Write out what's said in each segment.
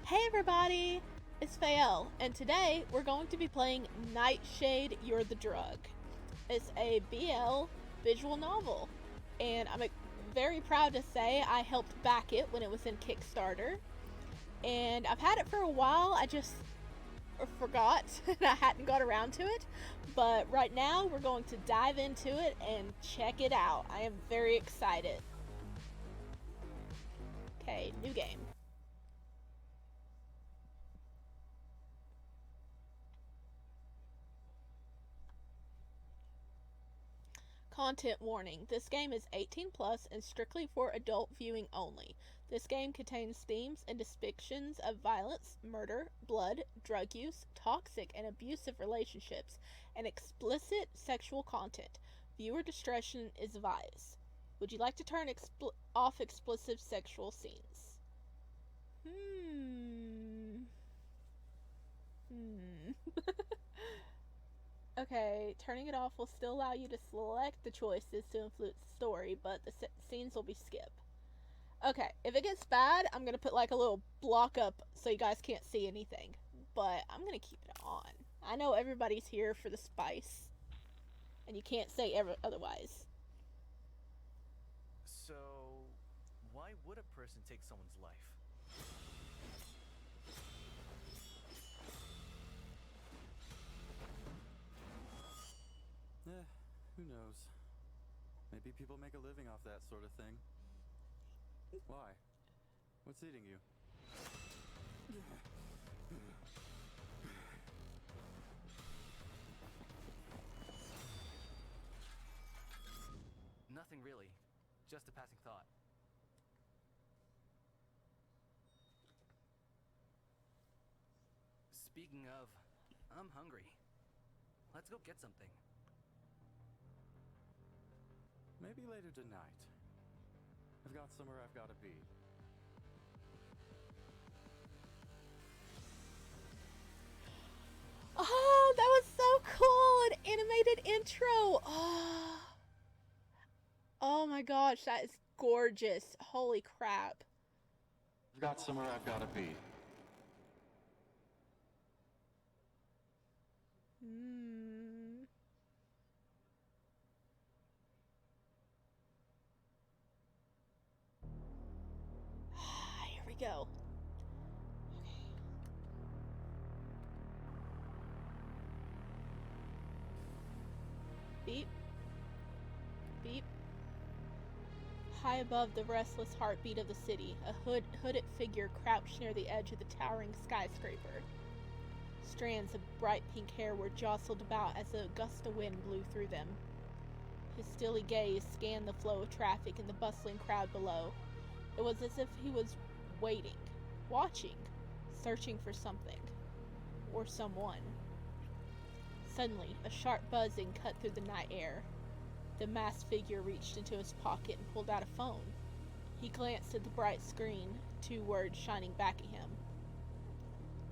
Hey everybody, it's Fael, and today we're going to be playing Nightshade, You're the Drug. It's a BL visual novel, and I'm very proud to say I helped back it when it was in Kickstarter. And I've had it for a while, I just forgot and I hadn't got around to it. But right now we're going to dive into it and check it out. I am very excited. Okay, new game. Content warning. This game is 18 plus and strictly for adult viewing only. This game contains themes and depictions of violence, murder, blood, drug use, toxic and abusive relationships, and explicit sexual content. Viewer discretion is advised. Would you like to turn off explicit sexual scenes? Okay, turning it off will still allow you to select the choices to influence the story, but the scenes will be skipped. Okay, if it gets bad, I'm gonna put like a little block up so you guys can't see anything. But I'm gonna keep it on. I know everybody's here for the spice, and you can't say otherwise. So, why would a person take someone's life? Who knows? Maybe people make a living off that sort of thing. Why? What's eating you? Nothing really. Just a passing thought. Speaking of, I'm hungry. Let's go get something. Maybe later tonight. I've got somewhere I've got to be. Oh, that was so cool! An animated intro! Oh my gosh, that is gorgeous. Holy crap. I've got somewhere I've got to be. Here we go. Okay. Beep. Beep. High above the restless heartbeat of the city, a hooded figure crouched near the edge of the towering skyscraper. Strands of bright pink hair were jostled about as a gust of wind blew through them. His steely gaze scanned the flow of traffic and the bustling crowd below. It was as if he was waiting, watching, searching for something. Or someone. Suddenly, a sharp buzzing cut through the night air. The masked figure reached into his pocket and pulled out a phone. He glanced at the bright screen, 2 words shining back at him.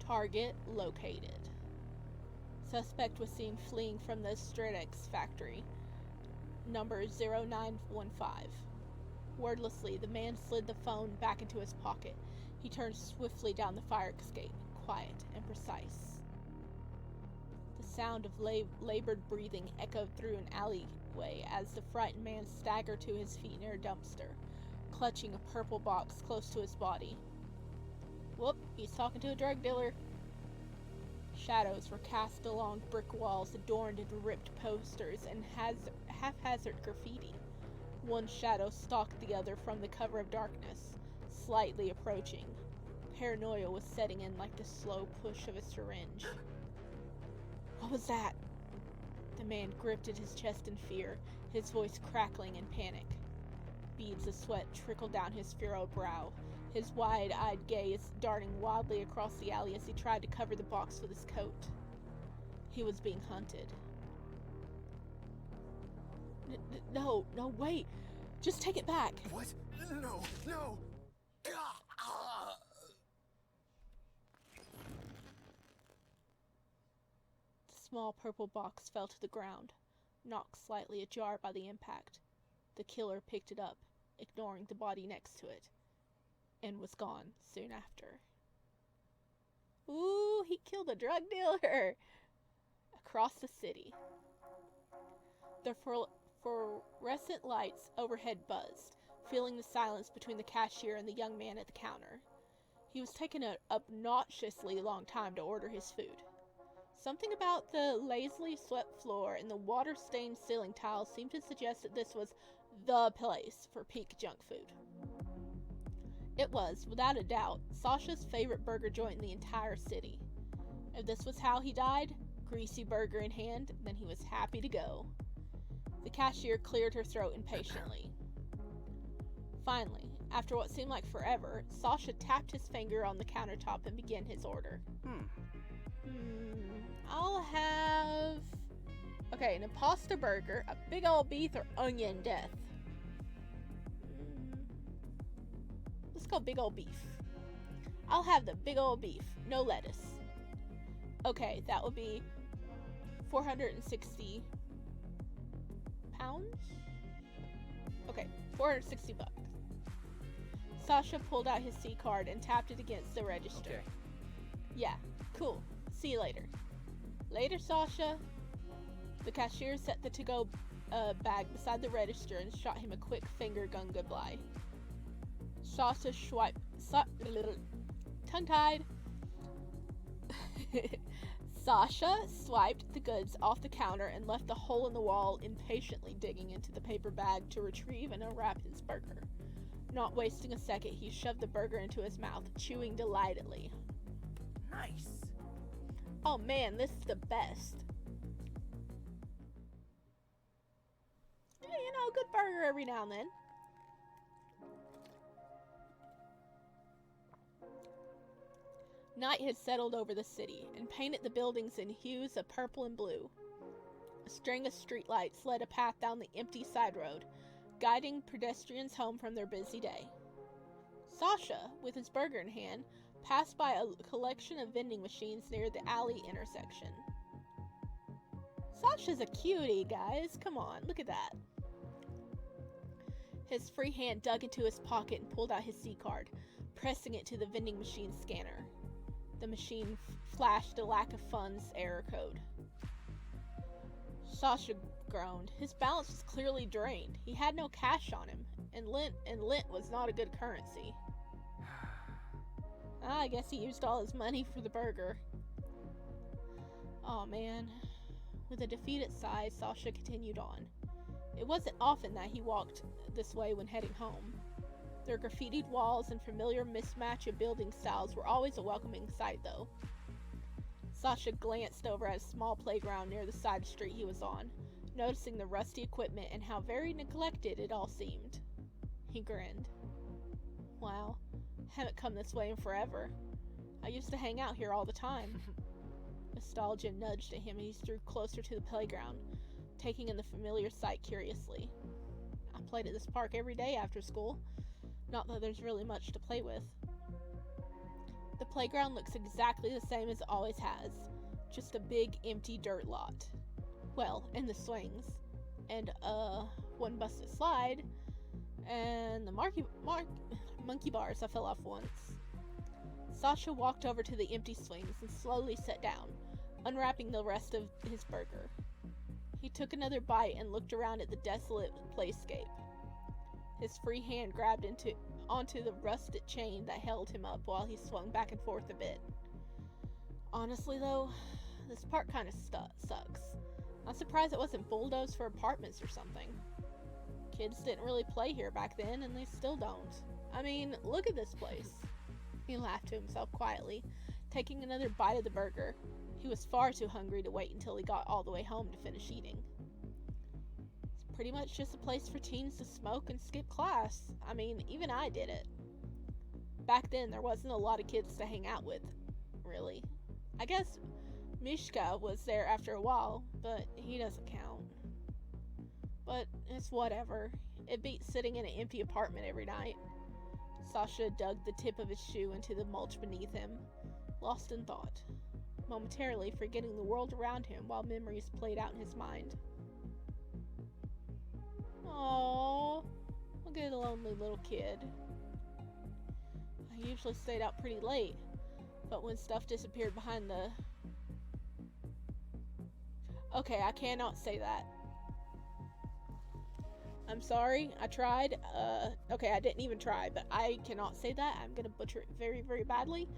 Target located. Suspect was seen fleeing from the Stratex factory. Number 0915. Wordlessly, the man slid the phone back into his pocket. He turned swiftly down the fire escape, quiet and precise. The sound of labored breathing echoed through an alleyway as the frightened man staggered to his feet near a dumpster, clutching a purple box close to his body. Whoop, he's talking to a drug dealer. Shadows were cast along brick walls adorned with ripped posters and haphazard graffiti. One shadow stalked the other from the cover of darkness, slightly approaching. Paranoia was setting in like the slow push of a syringe. What was that? The man gripped at his chest in fear, his voice crackling in panic. Beads of sweat trickled down his furrowed brow, his wide-eyed gaze darting wildly across the alley as he tried to cover the box with his coat. He was being hunted. No, wait! Just take it back! What? No! The small purple box fell to the ground, knocked slightly ajar by the impact. The killer picked it up, ignoring the body next to it, and was gone soon after. Ooh, he killed a drug dealer. Across the city, the fluorescent lights overhead buzzed, filling the silence between the cashier and the young man at the counter. He was taking an obnoxiously long time to order his food. Something about the lazily swept floor and the water-stained ceiling tiles seemed to suggest that this was the place for peak junk food. It was, without a doubt, Sasha's favorite burger joint in the entire city. If this was how he died, greasy burger in hand, then he was happy to go. The cashier cleared her throat impatiently. Finally, after what seemed like forever, Sasha tapped his finger on the countertop and began his order. I'll have... Okay, an impasta burger, a big old beef, or onion death. Let's go big old beef. I'll have the big old beef, no lettuce. Okay, that would be 460 pounds? Okay, 460 bucks. Sasha pulled out his C-card and tapped it against the register. Okay. Yeah, cool. See you later. Later, Sasha. The cashier set the to-go bag beside the register and shot him a quick finger gun goodbye. Sasha swiped... tongue-tied. Sasha swiped the goods off the counter and left the hole in the wall, impatiently digging into the paper bag to retrieve and unwrap his burger. Not wasting a second, he shoved the burger into his mouth, chewing delightedly. Nice. Oh man, this is the best. Yeah, you know, good burger every now and then. Night had settled over the city and painted the buildings in hues of purple and blue. A string of streetlights led a path down the empty side road, guiding pedestrians home from their busy day. Sasha, with his burger in hand, passed by a collection of vending machines near the alley intersection. Sasha's a cutie, guys. Come on, look at that. His free hand dug into his pocket and pulled out his C-card, pressing it to the vending machine scanner. The machine flashed a lack of funds error code. Sasha groaned. His balance was clearly drained. He had no cash on him, and lint was not a good currency. I guess he used all his money for the burger. Oh man. With a defeated sigh, Sasha continued on. It wasn't often that he walked this way when heading home. Their graffitied walls and familiar mismatch of building styles were always a welcoming sight, though. Sasha glanced over at a small playground near the side street he was on, noticing the rusty equipment and how very neglected it all seemed. He grinned. Wow, haven't come this way in forever. I used to hang out here all the time. Nostalgia nudged at him and he drew closer to the playground, taking in the familiar sight curiously. I played at this park every day after school. Not that there's really much to play with. The playground looks exactly the same as it always has. Just a big, empty dirt lot. Well, and the swings. And, one busted slide. And the monkey bars I fell off once. Sasha walked over to the empty swings and slowly sat down, unwrapping the rest of his burger. He took another bite and looked around at the desolate playscape. His free hand grabbed onto the rusted chain that held him up while he swung back and forth a bit. Honestly, though, this park kind of sucks. I'm surprised it wasn't bulldozed for apartments or something. Kids didn't really play here back then, and they still don't. I mean, look at this place. He laughed to himself quietly, taking another bite of the burger. He was far too hungry to wait until he got all the way home to finish eating. Pretty much just a place for teens to smoke and skip class. I mean, even I did it. Back then, there wasn't a lot of kids to hang out with, really. I guess Mishka was there after a while, but he doesn't count. But it's whatever. It beats sitting in an empty apartment every night. Sasha dug the tip of his shoe into the mulch beneath him, lost in thought, momentarily forgetting the world around him while memories played out in his mind. Aww, look at a lonely little kid. I usually stayed out pretty late. But when stuff disappeared behind the... Okay, I cannot say that. I'm sorry, I tried. Okay, I didn't even try, but I cannot say that. I'm gonna butcher it very, very badly.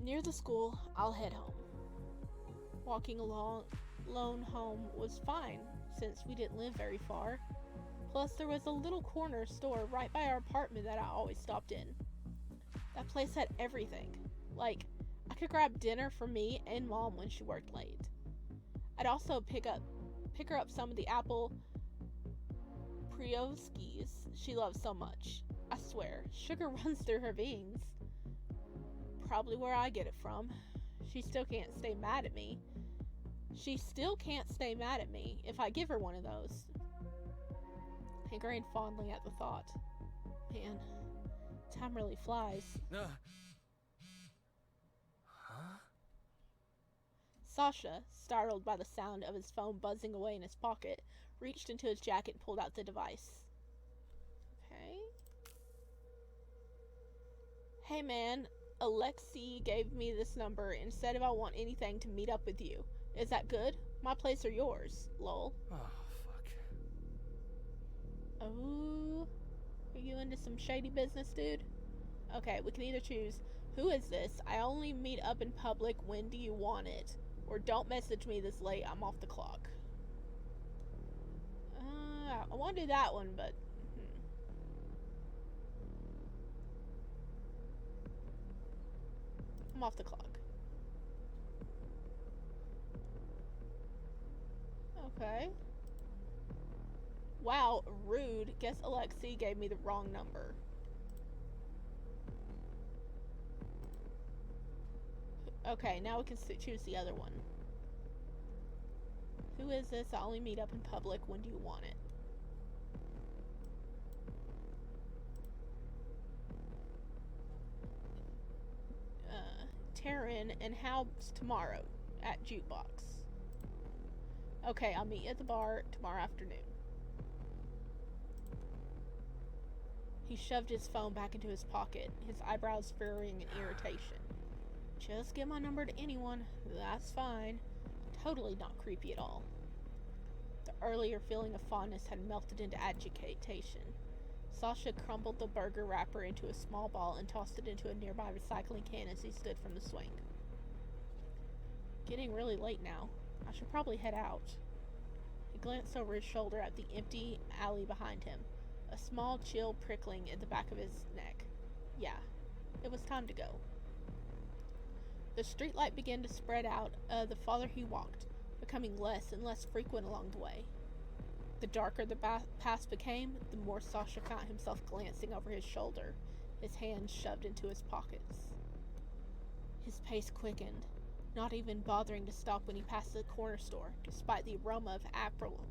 Near the school, I'll head home. Walking alone home was fine, since we didn't live very far. Plus, there was a little corner store right by our apartment that I always stopped in. That place had everything. Like, I could grab dinner for me and Mom when she worked late. I'd also pick her up some of the apple Prioskis she loves so much. I swear, sugar runs through her veins. Probably where I get it from. She still can't stay mad at me. If I give her one of those. I grinned fondly at the thought. Man, time really flies. Huh? Sasha, startled by the sound of his phone buzzing away in his pocket, reached into his jacket and pulled out the device. Okay. Hey man, Alexei gave me this number and said if I want anything to meet up with you. Is that good? My place or yours? Lol. Oh, fuck. Oh, are you into some shady business, dude? Okay, we can either choose, who is this? I only meet up in public. When do you want it? Or don't message me this late. I'm off the clock. I want to do that one, but... I'm off the clock. Okay. Wow, rude. Guess Alexei gave me the wrong number. Okay, now we can choose the other one. Who is this? I only meet up in public. When do you want it? Taryn and Halb's tomorrow at Jukebox. Okay, I'll meet you at the bar tomorrow afternoon. He shoved his phone back into his pocket, his eyebrows furrowing in irritation. Just give my number to anyone. That's fine. Totally not creepy at all. The earlier feeling of fondness had melted into agitation. Sasha crumbled the burger wrapper into a small ball and tossed it into a nearby recycling can as he stood from the swing. Getting really late now. I should probably head out. He glanced over his shoulder at the empty alley behind him, a small chill prickling at the back of his neck. Yeah, it was time to go. The streetlight began to spread out the farther he walked, becoming less and less frequent along the way. The darker the path became, the more Sasha found himself glancing over his shoulder, his hands shoved into his pockets. His pace quickened, not even bothering to stop when he passed the corner store, despite the aroma of apple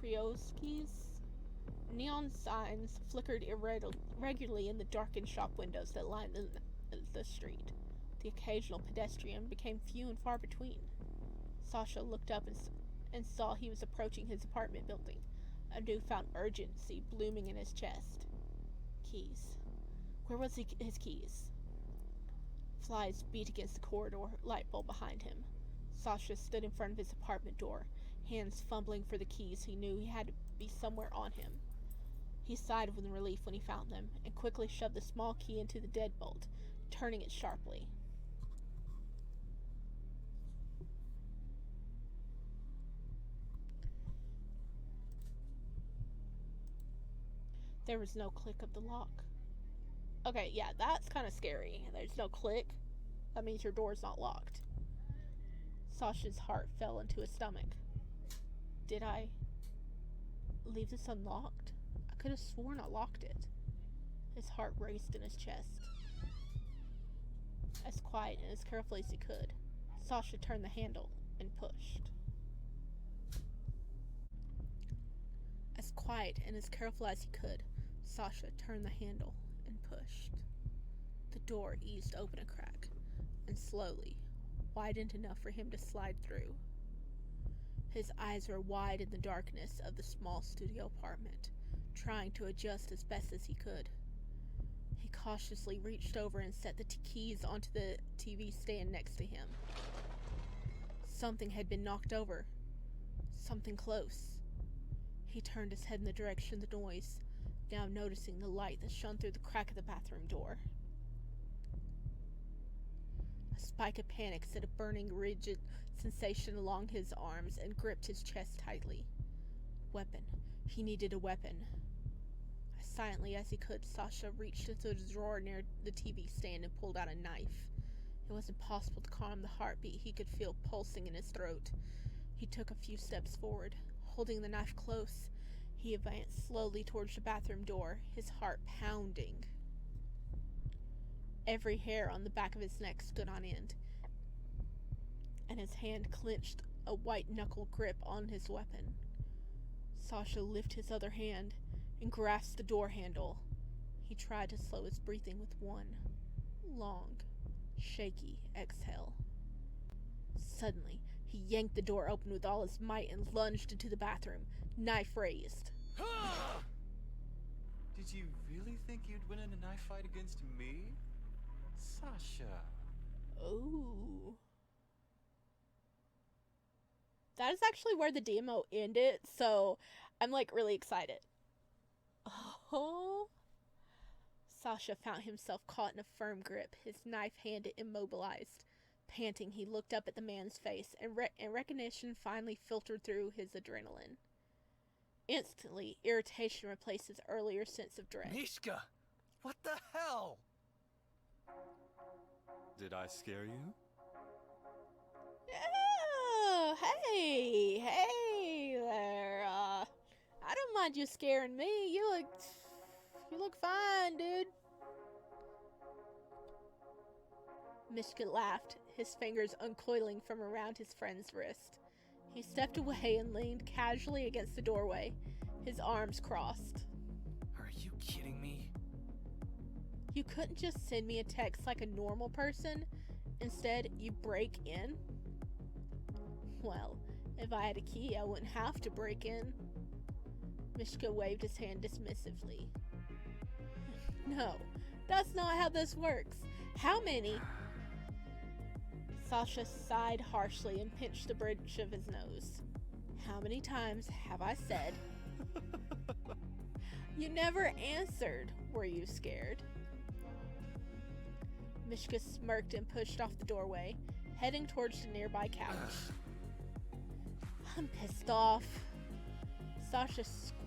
Prioskis. Neon signs flickered irregularly in the darkened shop windows that lined the street. The occasional pedestrian became few and far between. Sasha looked up and saw he was approaching his apartment building, a newfound urgency blooming in his chest. Keys. Where was his keys? Flies beat against the corridor light bulb behind him. Sasha stood in front of his apartment door, hands fumbling for the keys he knew he had to be somewhere on him. He sighed with relief when he found them, and quickly shoved the small key into the deadbolt, turning it sharply. There was no click of the lock. Okay, yeah, that's kind of scary. There's no click. That means your door's not locked. Sasha's heart fell into his stomach. Did I leave this unlocked? I could have sworn I locked it. His heart raced in his chest. As quiet and as carefully as he could, Sasha turned the handle and pushed. As quiet and as careful as he could, Sasha turned the handle and pushed. The door eased open a crack, and slowly widened enough for him to slide through. His eyes were wide in the darkness of the small studio apartment, trying to adjust as best as he could. He cautiously reached over and set the keys onto the TV stand next to him. Something had been knocked over. Something close. He turned his head in the direction of the noise, now noticing the light that shone through the crack of the bathroom door. A spike of panic set a burning, rigid sensation along his arms and gripped his chest tightly. Weapon. He needed a weapon. As silently as he could, Sasha reached into the drawer near the TV stand and pulled out a knife. It was impossible to calm the heartbeat he could feel pulsing in his throat. He took a few steps forward. Holding the knife close, he advanced slowly towards the bathroom door, his heart pounding. Every hair on the back of his neck stood on end, and his hand clenched a white-knuckle grip on his weapon. Sasha lifted his other hand and grasped the door handle. He tried to slow his breathing with one long, shaky exhale. Suddenly, he yanked the door open with all his might and lunged into the bathroom, knife raised. Did you really think you'd win in a knife fight against me? Sasha. Ooh. That is actually where the demo ended, so I'm like really excited. Oh. Sasha found himself caught in a firm grip, his knife hand immobilized. Panting, he looked up at the man's face, and recognition finally filtered through his adrenaline. Instantly, irritation replaced his earlier sense of dread. Mishka! What the hell? Did I scare you? Oh, hey there. I don't mind you scaring me. You look fine, dude. Mishka laughed, his fingers uncoiling from around his friend's wrist. He stepped away and leaned casually against the doorway, his arms crossed. Are you kidding me? You couldn't just send me a text like a normal person. Instead, you break in? Well, if I had a key, I wouldn't have to break in. Mishka waved his hand dismissively. No, that's not how this works. How many... Sasha sighed harshly and pinched the bridge of his nose. How many times have I said? You never answered. Were you scared? Mishka smirked and pushed off the doorway, heading towards the nearby couch. I'm pissed off. Sasha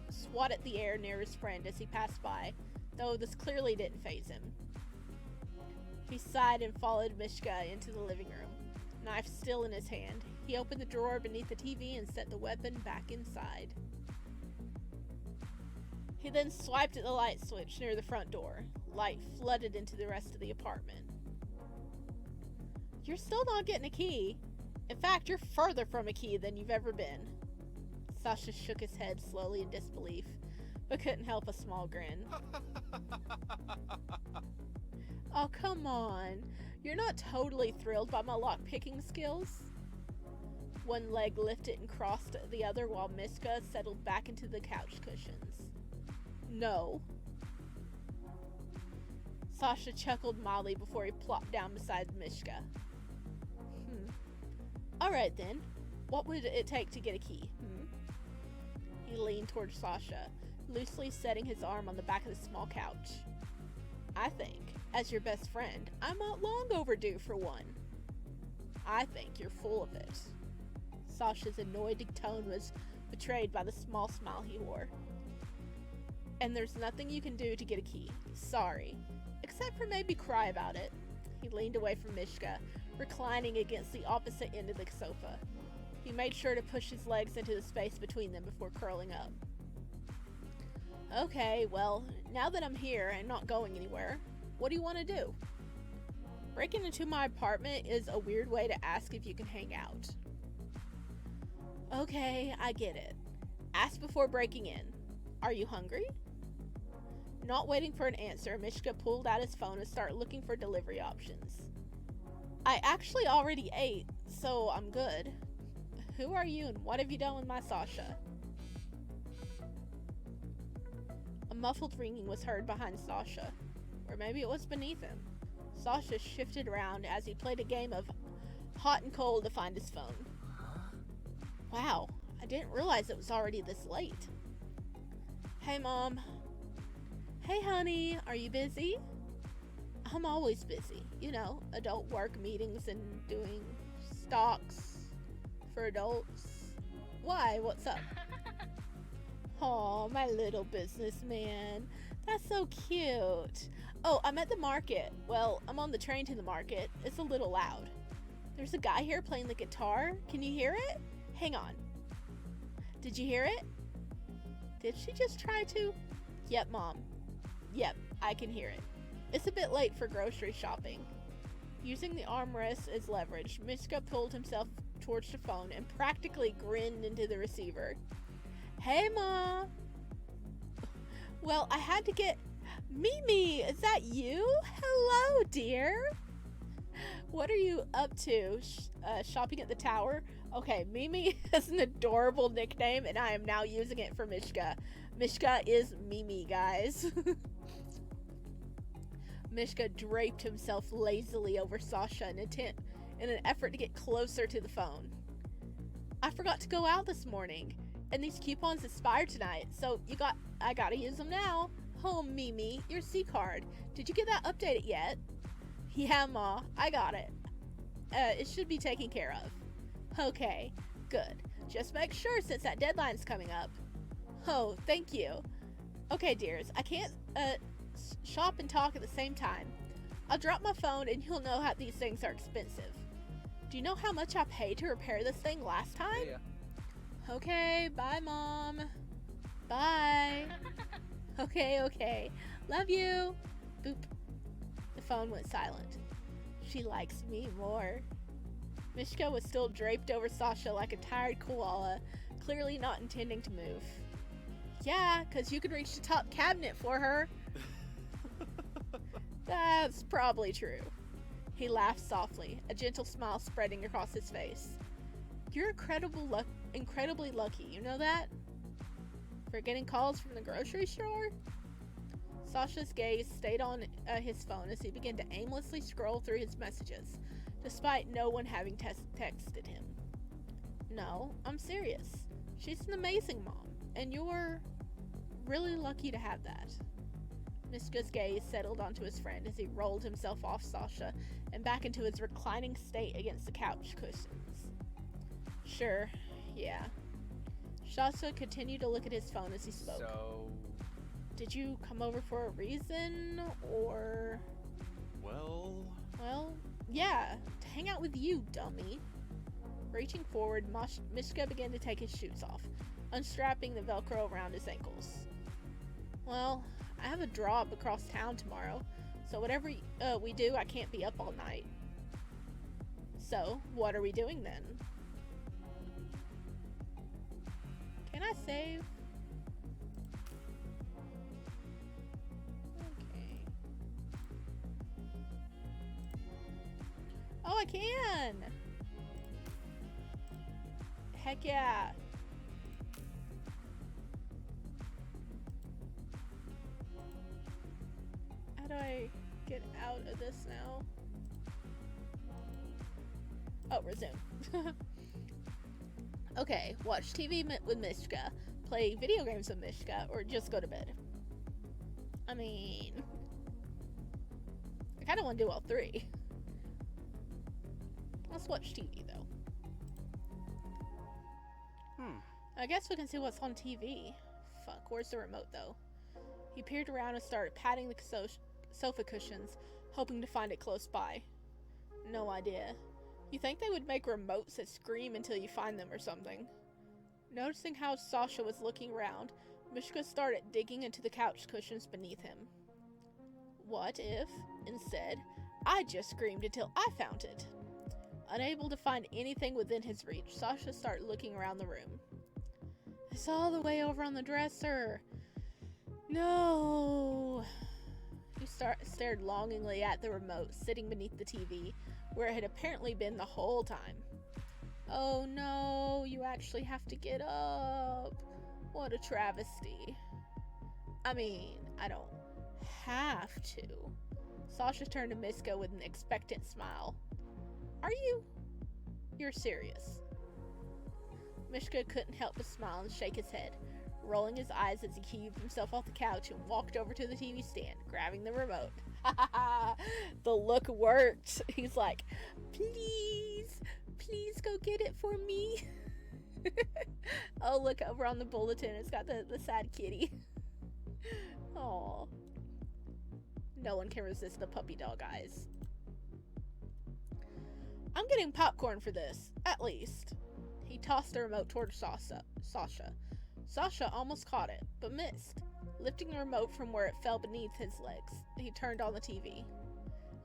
swatted the air near his friend as he passed by, though this clearly didn't faze him. He sighed and followed Mishka into the living room, knife still in his hand. He opened the drawer beneath the TV and set the weapon back inside. He then swiped at the light switch near the front door. Light flooded into the rest of the apartment. You're still not getting a key. In fact, you're further from a key than you've ever been. Sasha shook his head slowly in disbelief, but couldn't help a small grin. Oh, come on. You're not totally thrilled by my lock-picking skills? One leg lifted and crossed the other while Miska settled back into the couch cushions. No. Sasha chuckled mildly before he plopped down beside Mishka. Alright then. What would it take to get a key? He leaned towards Sasha, loosely setting his arm on the back of the small couch. I think, as your best friend, I'm not long overdue for one. I think you're full of it. Sasha's annoyed tone was betrayed by the small smile he wore. And there's nothing you can do to get a key. Sorry. Except for maybe cry about it. He leaned away from Mishka, reclining against the opposite end of the sofa. He made sure to push his legs into the space between them before curling up. Okay, well, now that I'm here and not going anywhere, what do you want to do? Breaking into my apartment is a weird way to ask if you can hang out. Okay, I get it. Ask before breaking in. Are you hungry? Not waiting for an answer, Mishka pulled out his phone and started looking for delivery options. I actually already ate, so I'm good. Who are you and what have you done with my Sasha? A muffled ringing was heard behind Sasha. Or maybe it was beneath him. Sasha shifted around as he played a game of hot and cold to find his phone. Wow, I didn't realize it was already this late. Hey, Mom. Hey, honey, are you busy? I'm always busy. You know, adult work meetings and doing stocks for adults. Why? What's up? Aw, my little businessman. That's so cute. Oh, I'm at the market. Well, I'm on the train to the market. It's a little loud. There's a guy here playing the guitar. Can you hear it? Hang on. Did you hear it? Did she just try to? Yep, Mom. Yep, I can hear it. It's a bit late for grocery shopping. Using the armrest as leverage, Miska pulled himself towards the phone and practically grinned into the receiver. Hey, Ma. Well, I had to get... Mimi, is that you? Hello, dear. What are you up to? Shopping at the tower? Okay, Mimi is an adorable nickname, and I am now using it for Mishka. Mishka is Mimi, guys. Mishka draped himself lazily over Sasha in an effort to get closer to the phone. I forgot to go out this morning, and these coupons expire tonight, so I gotta use them now. Oh, Mimi, your C card. Did you get that updated yet? Yeah, Ma, I got it. It should be taken care of. Okay, good. Just make sure since that deadline's coming up. Oh, thank you. Okay, dears, I can't shop and talk at the same time. I'll drop my phone and you'll know how these things are expensive. Do you know how much I paid to repair this thing last time? Yeah. Okay, bye, Mom. Bye. Okay. Love you. Boop. The phone went silent. She likes me more. Mishka was still draped over Sasha like a tired koala, clearly not intending to move. Yeah, 'cause you could reach the top cabinet for her. That's probably true. He laughed softly, a gentle smile spreading across his face. You're incredibly lucky, you know that? For getting calls from the grocery store? Sasha's gaze stayed on his phone as he began to aimlessly scroll through his messages, despite no one having texted him. No, I'm serious. She's an amazing mom, and you're really lucky to have that. Miska's gaze settled onto his friend as he rolled himself off Sasha and back into his reclining state against the couch cushions. Sure, yeah. Sasha continued to look at his phone as he spoke. So... Did you come over for a reason, or... Well, yeah, to hang out with you, dummy. Reaching forward, Mishka began to take his shoes off, unstrapping the Velcro around his ankles. Well, I have a job across town tomorrow, so whatever we do, I can't be up all night. So, what are we doing then? Can I save? Okay. Oh, I can! Heck yeah! How do I get out of this now? Oh, resume. Okay, watch TV with Mishka, play video games with Mishka, or just go to bed. I mean... I kinda wanna do all three. Let's watch TV, though. I guess we can see what's on TV. Fuck, where's the remote, though? He peered around and started patting the sofa cushions, hoping to find it close by. No idea. You think they would make remotes that scream until you find them or something? Noticing how Sasha was looking around, Mishka started digging into the couch cushions beneath him. What if, instead, I just screamed until I found it? Unable to find anything within his reach, Sasha started looking around the room. It's all the way over on the dresser. No. He stared longingly at the remote sitting beneath the TV, where it had apparently been the whole time. Oh no, you actually have to get up. What a travesty. I mean, I don't have to. Sasha turned to Miska with an expectant smile. Are you? You're serious. Mishka couldn't help but smile and shake his head, rolling his eyes as he heaved himself off the couch and walked over to the TV stand, grabbing the remote. Ha ha ha! The look worked. He's like, please go get it for me. Oh, look over on the bulletin. It's got the sad kitty. Aw. No one can resist the puppy dog eyes. I'm getting popcorn for this, at least. He tossed the remote toward Sasha. Sasha almost caught it, but missed. Lifting the remote from where it fell beneath his legs, he turned on the TV.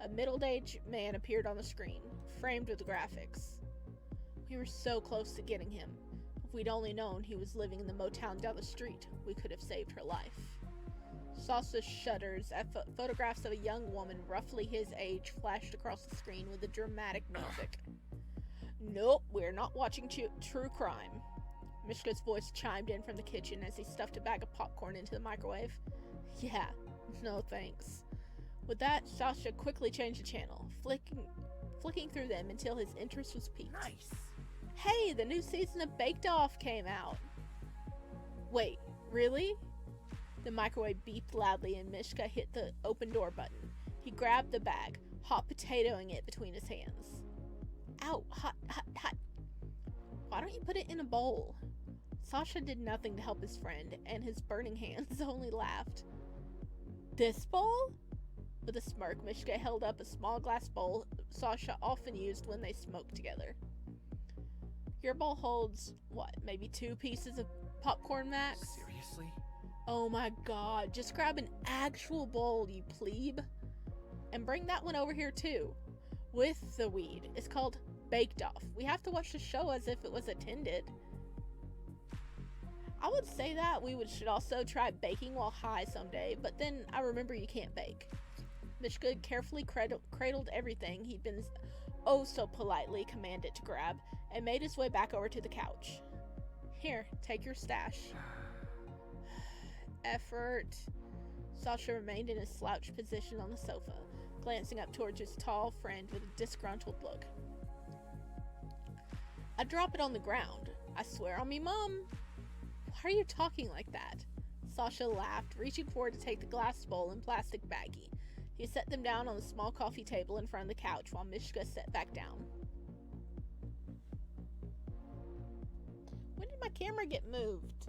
A middle-aged man appeared on the screen, framed with graphics. We were so close to getting him. If we'd only known he was living in the motel down the street, we could have saved her life. Sasha shudders at photographs of a young woman roughly his age flashed across the screen with the dramatic music. Nope, we're not watching true crime. Mishka's voice chimed in from the kitchen as he stuffed a bag of popcorn into the microwave. Yeah, no thanks. With that, Sasha quickly changed the channel, flicking through them until his interest was piqued. Nice. Hey, the new season of Baked Off came out. Wait, really? The microwave beeped loudly and Mishka hit the open door button. He grabbed the bag, hot potatoing it between his hands. Ow, hot. Why don't you put it in a bowl? Sasha did nothing to help his friend, and his burning hands only laughed. This bowl? With a smirk, Mishka held up a small glass bowl Sasha often used when they smoked together. Your bowl holds, what, maybe 2 pieces of popcorn max? Seriously? Oh my god, just grab an actual bowl, you plebe. And bring that one over here too. With the weed. It's called Baked Off. We have to watch the show as if it was attended. I would say that we should also try baking while high someday, but then I remember you can't bake. Mishka carefully cradled everything he'd been oh so politely commanded to grab, and made his way back over to the couch. Here, take your stash. Effort. Sasha remained in his slouched position on the sofa, glancing up towards his tall friend with a disgruntled look. I'd drop it on the ground. I swear on me, Mom. Why are you talking like that? Sasha laughed, reaching forward to take the glass bowl and plastic baggie. He set them down on the small coffee table in front of the couch while Mishka sat back down. When did my camera get moved?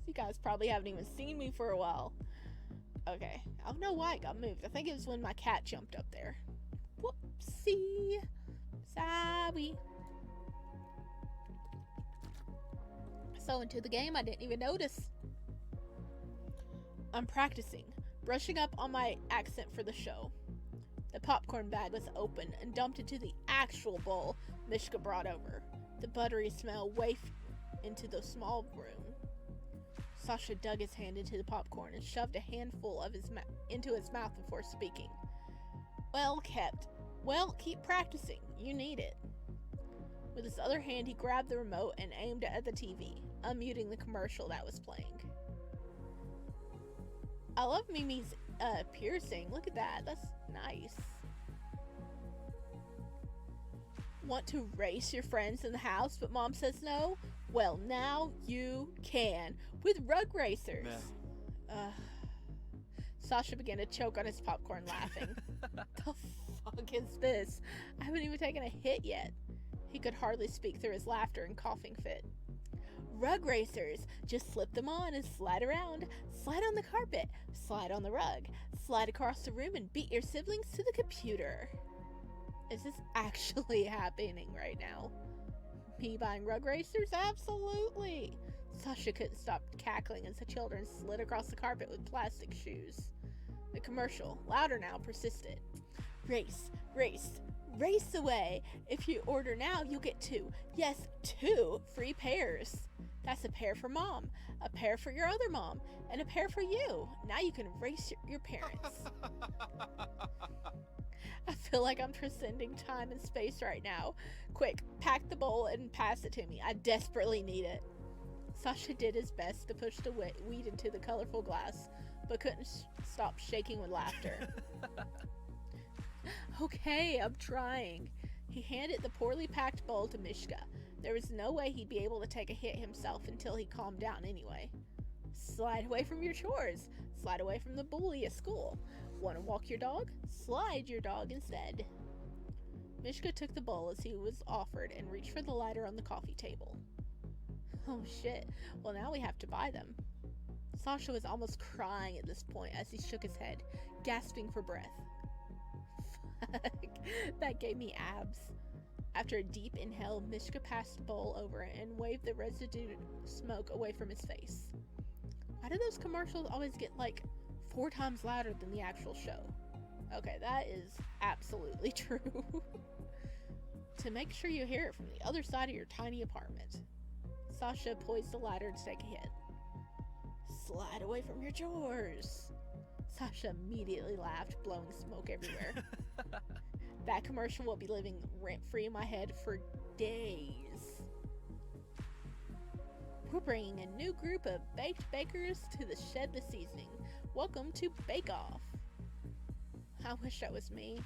You guys probably haven't even seen me for a while. Okay, I don't know why it got moved. I think it was when my cat jumped up there. Whoopsie. Sorry. So into the game, I didn't even notice. I'm practicing, brushing up on my accent for the show. The popcorn bag was open and dumped into the actual bowl Mishka brought over. The buttery smell wafted into the small room. Sasha dug his hand into the popcorn and shoved a handful of into his mouth before speaking. Well kept. Well, keep practicing. You need it. With his other hand, he grabbed the remote and aimed it at the TV, unmuting the commercial that was playing. I love Mimi's piercing. Look at that. That's nice. Want to race your friends in the house, but Mom says no? Well, now you can with rug racers. Sasha began to choke on his popcorn, laughing. The fuck is this? I haven't even taken a hit yet. He could hardly speak through his laughter and coughing fit. Rug racers. Just slip them on and slide around. Slide on the carpet. Slide on the rug. Slide across the room and beat your siblings to the computer. Is this actually happening right now? Me buying rug racers? Absolutely. Sasha couldn't stop cackling as the children slid across the carpet with plastic shoes. The commercial, louder now, persisted. Race, race, race away. If you order now, you'll get 2. Yes, 2 free pairs. That's a pair for Mom, a pair for your other mom, and a pair for you. Now you can race your parents. I feel like I'm transcending time and space right now. Quick, pack the bowl and pass it to me. I desperately need it. Sasha did his best to push the weed into the colorful glass, but couldn't stop shaking with laughter. Okay, I'm trying. He handed the poorly packed bowl to Mishka. There was no way he'd be able to take a hit himself until he calmed down anyway. Slide away from your chores. Slide away from the bully at school. Want to walk your dog? Slide your dog instead. Mishka took the bowl as he was offered and reached for the lighter on the coffee table. Oh shit, well now we have to buy them. Sasha was almost crying at this point as he shook his head, gasping for breath. Fuck, that gave me abs. After a deep inhale, Mishka passed the bowl over and waved the residue smoke away from his face. Why do those commercials always get like 4 times louder than the actual show? Okay, that is absolutely true. To make sure you hear it from the other side of your tiny apartment. Sasha poised the lighter to take a hit. Slide away from your chores. Sasha immediately laughed, blowing smoke everywhere. That commercial will be living rent-free in my head for days. We're bringing a new group of baked bakers to the shed this evening. Welcome to Bake Off. I wish that was me.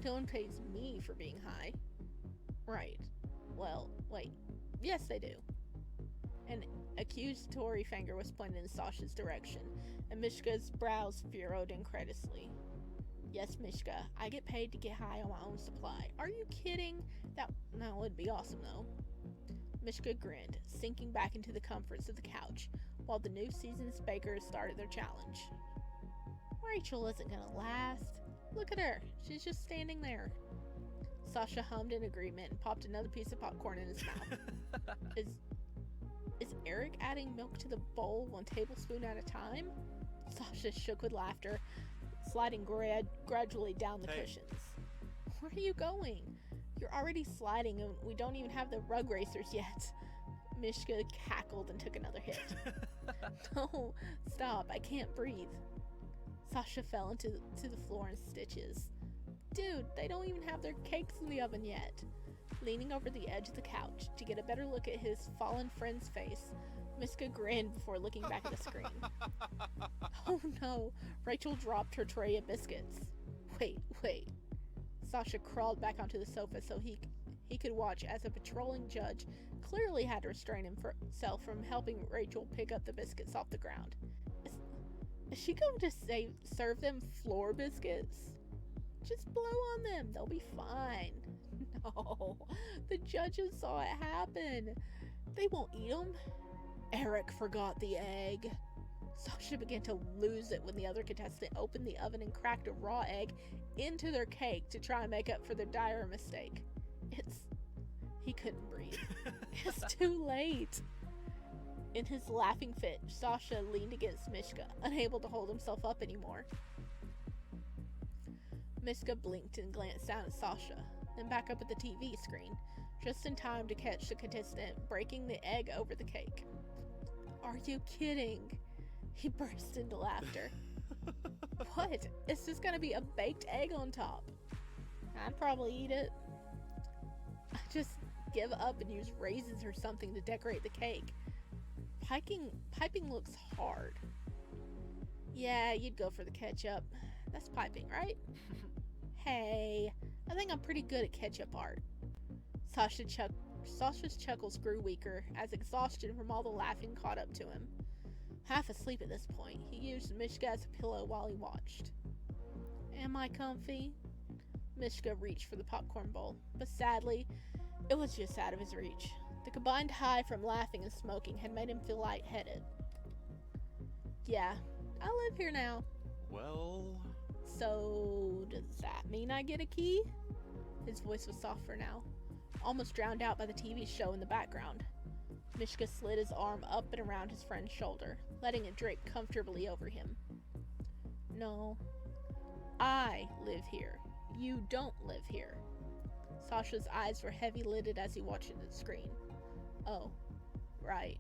No one pays me for being high. Right. Well, wait. Yes, they do. An accusatory finger was pointed in Sasha's direction, and Mishka's brows furrowed incredulously. Yes, Mishka, I get paid to get high on my own supply. Are you kidding? That would be awesome, though. Mishka grinned, sinking back into the comforts of the couch, while the new season's bakers started their challenge. Rachel isn't gonna last. Look at her. She's just standing there. Sasha hummed in agreement and popped another piece of popcorn in his mouth. Is Eric adding milk to the bowl 1 tablespoon at a time? Sasha shook with laughter, sliding gradually down the cushions. Where are you going? You're already sliding and we don't even have the rug racers yet. Mishka cackled and took another hit. No, stop, I can't breathe. Sasha fell into the floor in stitches. Dude, they don't even have their cakes in the oven yet. Leaning over the edge of the couch to get a better look at his fallen friend's face, Miska grinned before looking back at the screen. Oh no, Rachel dropped her tray of biscuits. Wait. Sasha crawled back onto the sofa so he could watch as a patrolling judge clearly had to restrain himself from helping Rachel pick up the biscuits off the ground. Is she going to serve them floor biscuits? Just blow on them, they'll be fine. No, the judges saw it happen. They won't eat them. Eric forgot the egg. Sasha began to lose it when the other contestant opened the oven and cracked a raw egg into their cake to try and make up for their dire mistake. He couldn't breathe. It's too late. In his laughing fit, Sasha leaned against Mishka, unable to hold himself up anymore. Miska blinked and glanced down at Sasha, then back up at the TV screen, just in time to catch the contestant breaking the egg over the cake. Are you kidding? He burst into laughter. What? It's just gonna be a baked egg on top. I'd probably eat it. I just give up and use raisins or something to decorate the cake. Piping looks hard. Yeah, you'd go for the ketchup. That's piping, right? Hey, I think I'm pretty good at ketchup art. Sasha's chuckles grew weaker as exhaustion from all the laughing caught up to him. Half asleep at this point, he used Mishka as a pillow while he watched. Am I comfy? Mishka reached for the popcorn bowl, but sadly, it was just out of his reach. The combined high from laughing and smoking had made him feel lightheaded. Yeah, I live here now. Well... So, does that mean I get a key? His voice was softer now, almost drowned out by the TV show in the background. Mishka slid his arm up and around his friend's shoulder, letting it drape comfortably over him. No, I live here. You don't live here. Sasha's eyes were heavy-lidded as he watched the screen. Oh, right.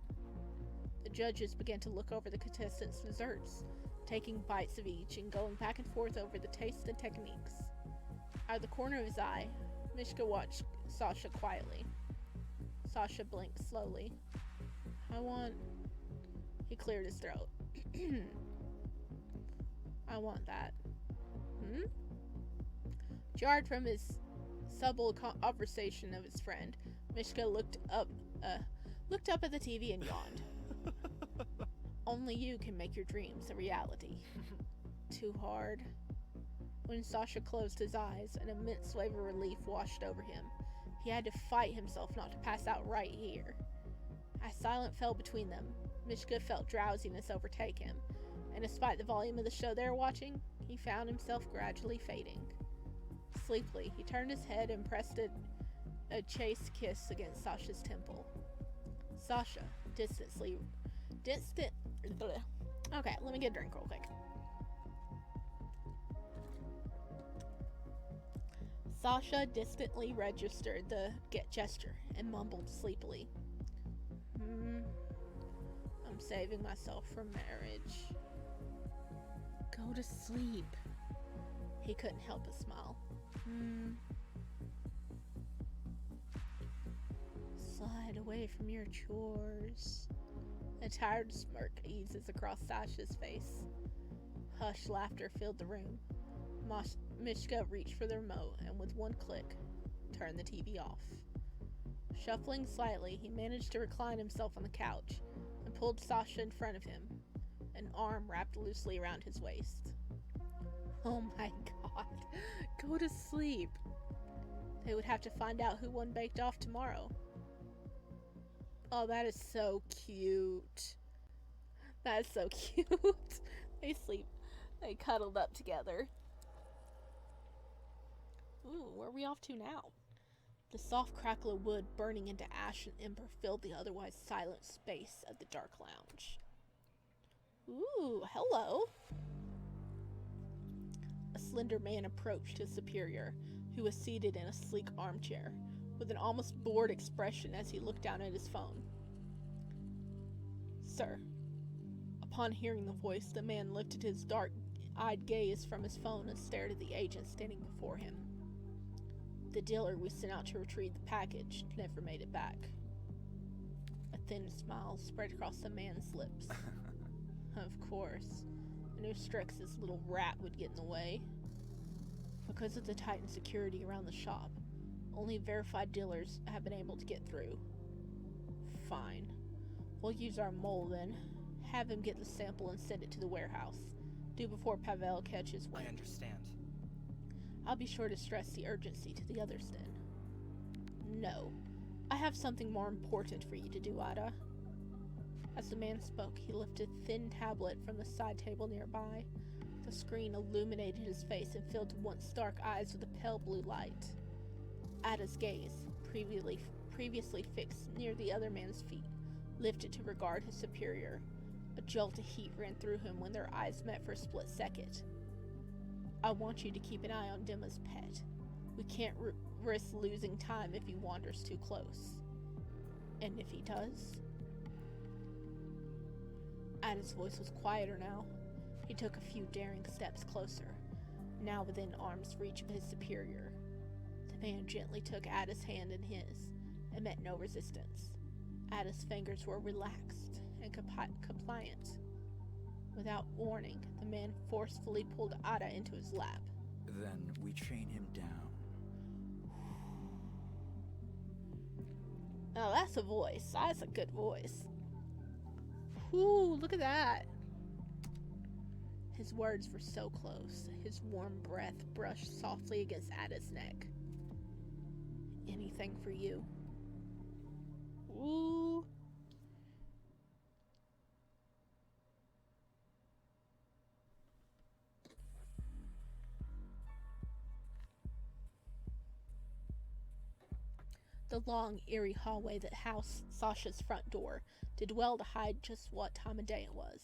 The judges began to look over the contestants' desserts, taking bites of each and going back and forth over the tastes and techniques. Out of the corner of his eye, Mishka watched Sasha quietly. Sasha blinked slowly. He cleared his throat. I want that. Jarred from his subtle conversation of his friend, Mishka looked up at the TV and yawned. Only you can make your dreams a reality. Too hard. When Sasha closed his eyes, an immense wave of relief washed over him. He had to fight himself not to pass out right here. As silence fell between them, Mishka felt drowsiness overtake him, and despite the volume of the show they were watching, he found himself gradually fading. Sleepily, he turned his head and pressed a chaste kiss against Sasha's temple. Sasha, okay, let me get a drink real quick. Sasha distantly registered the gesture and mumbled sleepily. I'm saving myself for marriage. Go to sleep. He couldn't help but smile. Slide away from your chores. A tired smirk eases across Sasha's face. Hushed laughter filled the room. Mishka reached for the remote and with one click, turned the TV off. Shuffling slightly, he managed to recline himself on the couch and pulled Sasha in front of him, an arm wrapped loosely around his waist. Oh my god, go to sleep. They would have to find out who won Baked Off tomorrow. Oh, that is so cute. That is so cute. They cuddled up together. Ooh, where are we off to now? The soft crackle of wood burning into ash and ember filled the otherwise silent space of the dark lounge. Ooh, hello. A slender man approached his superior, who was seated in a sleek armchair, with an almost bored expression as he looked down at his phone. Sir. Upon hearing the voice, the man lifted his dark-eyed gaze from his phone and stared at the agent standing before him. The dealer we sent out to retrieve the package never made it back. A thin smile spread across the man's lips. Of course. I knew Strix's little rat would get in the way. Because of the tightened security around the shop, only verified dealers have been able to get through. Fine. We'll use our mole then. Have him get the sample and send it to the warehouse. Do before Pavel catches wind. I understand. I'll be sure to stress the urgency to the others then. No. I have something more important for you to do, Ada. As the man spoke, he lifted a thin tablet from the side table nearby. The screen illuminated his face and filled once dark eyes with a pale blue light. Ada's gaze, previously fixed near the other man's feet, lifted to regard his superior. A jolt of heat ran through him when their eyes met for a split second. I want you to keep an eye on Dimma's pet. We can't risk losing time if he wanders too close. And if he does? Ada's voice was quieter now. He took a few daring steps closer, now within arm's reach of his superior. The man gently took Ada's hand in his and met no resistance. Ada's fingers were relaxed and compliant. Without warning, the man forcefully pulled Ada into his lap. Then we chain him down. Now that's a voice. That's a good voice. Ooh, look at that. His words were so close. His warm breath brushed softly against Ada's neck. Anything for you. Ooh. The long, eerie hallway that housed Sasha's front door did well to hide just what time of day it was.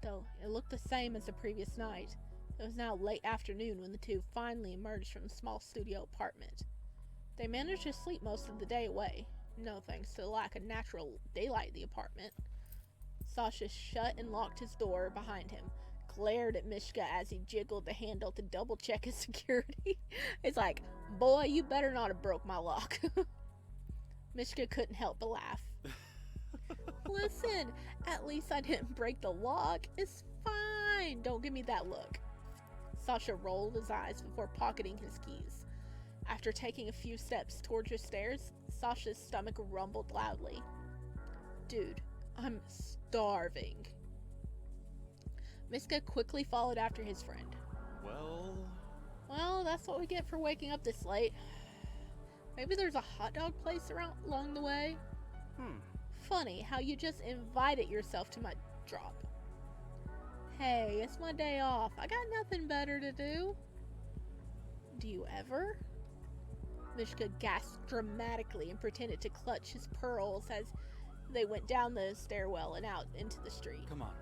Though it looked the same as the previous night, it was now late afternoon when the two finally emerged from the small studio apartment. They managed to sleep most of the day away, no thanks to the lack of natural daylight in the apartment. Sasha shut and locked his door behind him, glared at Mishka as he jiggled the handle to double-check his security. It's like, boy, you better not have broke my lock. Mishka couldn't help but laugh. Listen, at least I didn't break the lock. It's fine. okay, don't give me that look. Sasha rolled his eyes before pocketing his keys. After taking a few steps towards the stairs, Sasha's stomach rumbled loudly. Dude, I'm starving. Miska quickly followed after his friend. Well, that's what we get for waking up this late. Maybe there's a hot dog place along the way? Funny how you just invited yourself to my drop. Hey, it's my day off. I got nothing better to do. Do you ever? Mishka gasped dramatically and pretended to clutch his pearls as they went down the stairwell and out into the street. Come on.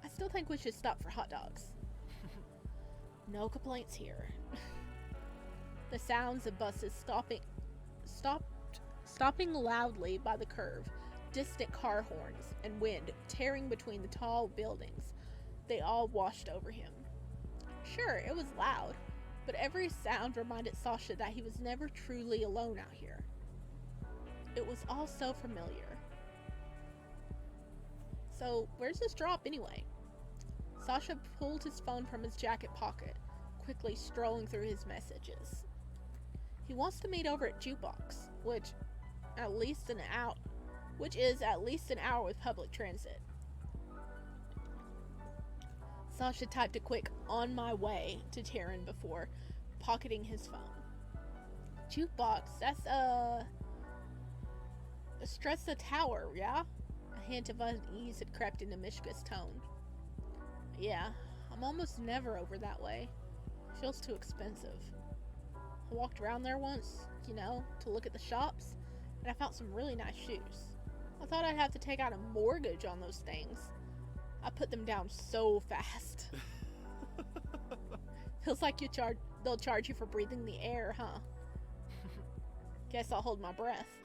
I still think we should stop for hot dogs. No complaints here. The sounds of buses stopping loudly by the curve, distant car horns, and wind tearing between the tall buildings. They all washed over him. Sure, it was loud, but every sound reminded Sasha that he was never truly alone out here. It was all so familiar. So, where's this drop anyway? Sasha pulled his phone from his jacket pocket, quickly strolling through his messages. He wants to meet over at Jukebox, which is at least an hour with public transit. Sasha typed a quick "on my way" to Taryn before pocketing his phone. Jukebox, that's Stressa Tower, yeah? A hint of unease had crept into Mishka's tone. Yeah, I'm almost never over that way. Feels too expensive. I walked around there once, to look at the shops, and I found some really nice shoes. I thought I'd have to take out a mortgage on those things. I put them down so fast. Feels like they'll charge you for breathing the air, huh? Guess I'll hold my breath.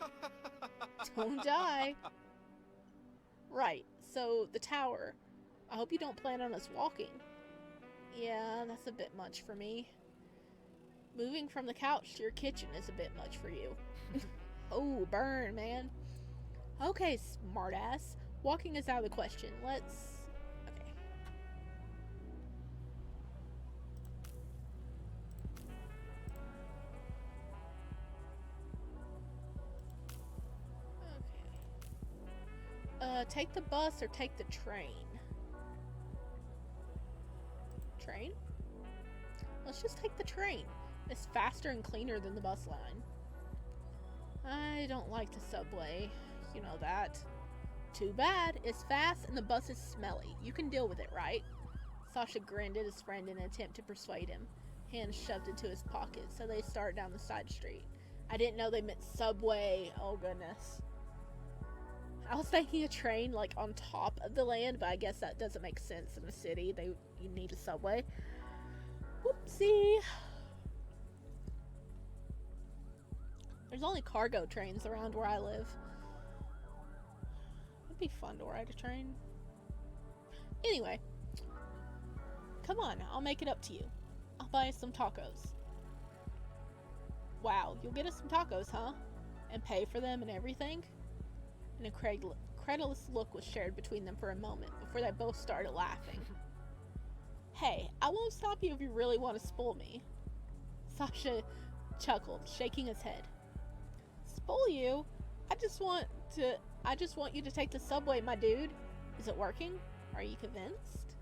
Don't die. Right, so the tower. I hope you don't plan on us walking. Yeah, that's a bit much for me. Moving from the couch to your kitchen is a bit much for you. Oh, burn, man. Okay, smartass. Walking is out of the question. Let's... Okay. Take the bus or take the train? Train? Let's just take the train. It's faster and cleaner than the bus line. I don't like the subway. You know that. Too bad. It's fast and the bus is smelly. You can deal with it, right? Sasha grinned at his friend in an attempt to persuade him. Hands shoved into his pocket, so they started down the side street. I didn't know they meant subway. Oh, goodness. I was thinking a train, like, on top of the land, but I guess that doesn't make sense in a city. You need a subway. Whoopsie. There's only cargo trains around where I live. It'd be fun to ride a train. Anyway. Come on, I'll make it up to you. I'll buy us some tacos. Wow, you'll get us some tacos, huh? And pay for them and everything? And a credulous look was shared between them for a moment before they both started laughing. Hey, I won't stop you if you really want to spoil me. Sasha chuckled, shaking his head. Spoil you? I just want you to take the subway, my dude. Is it working? Are you convinced?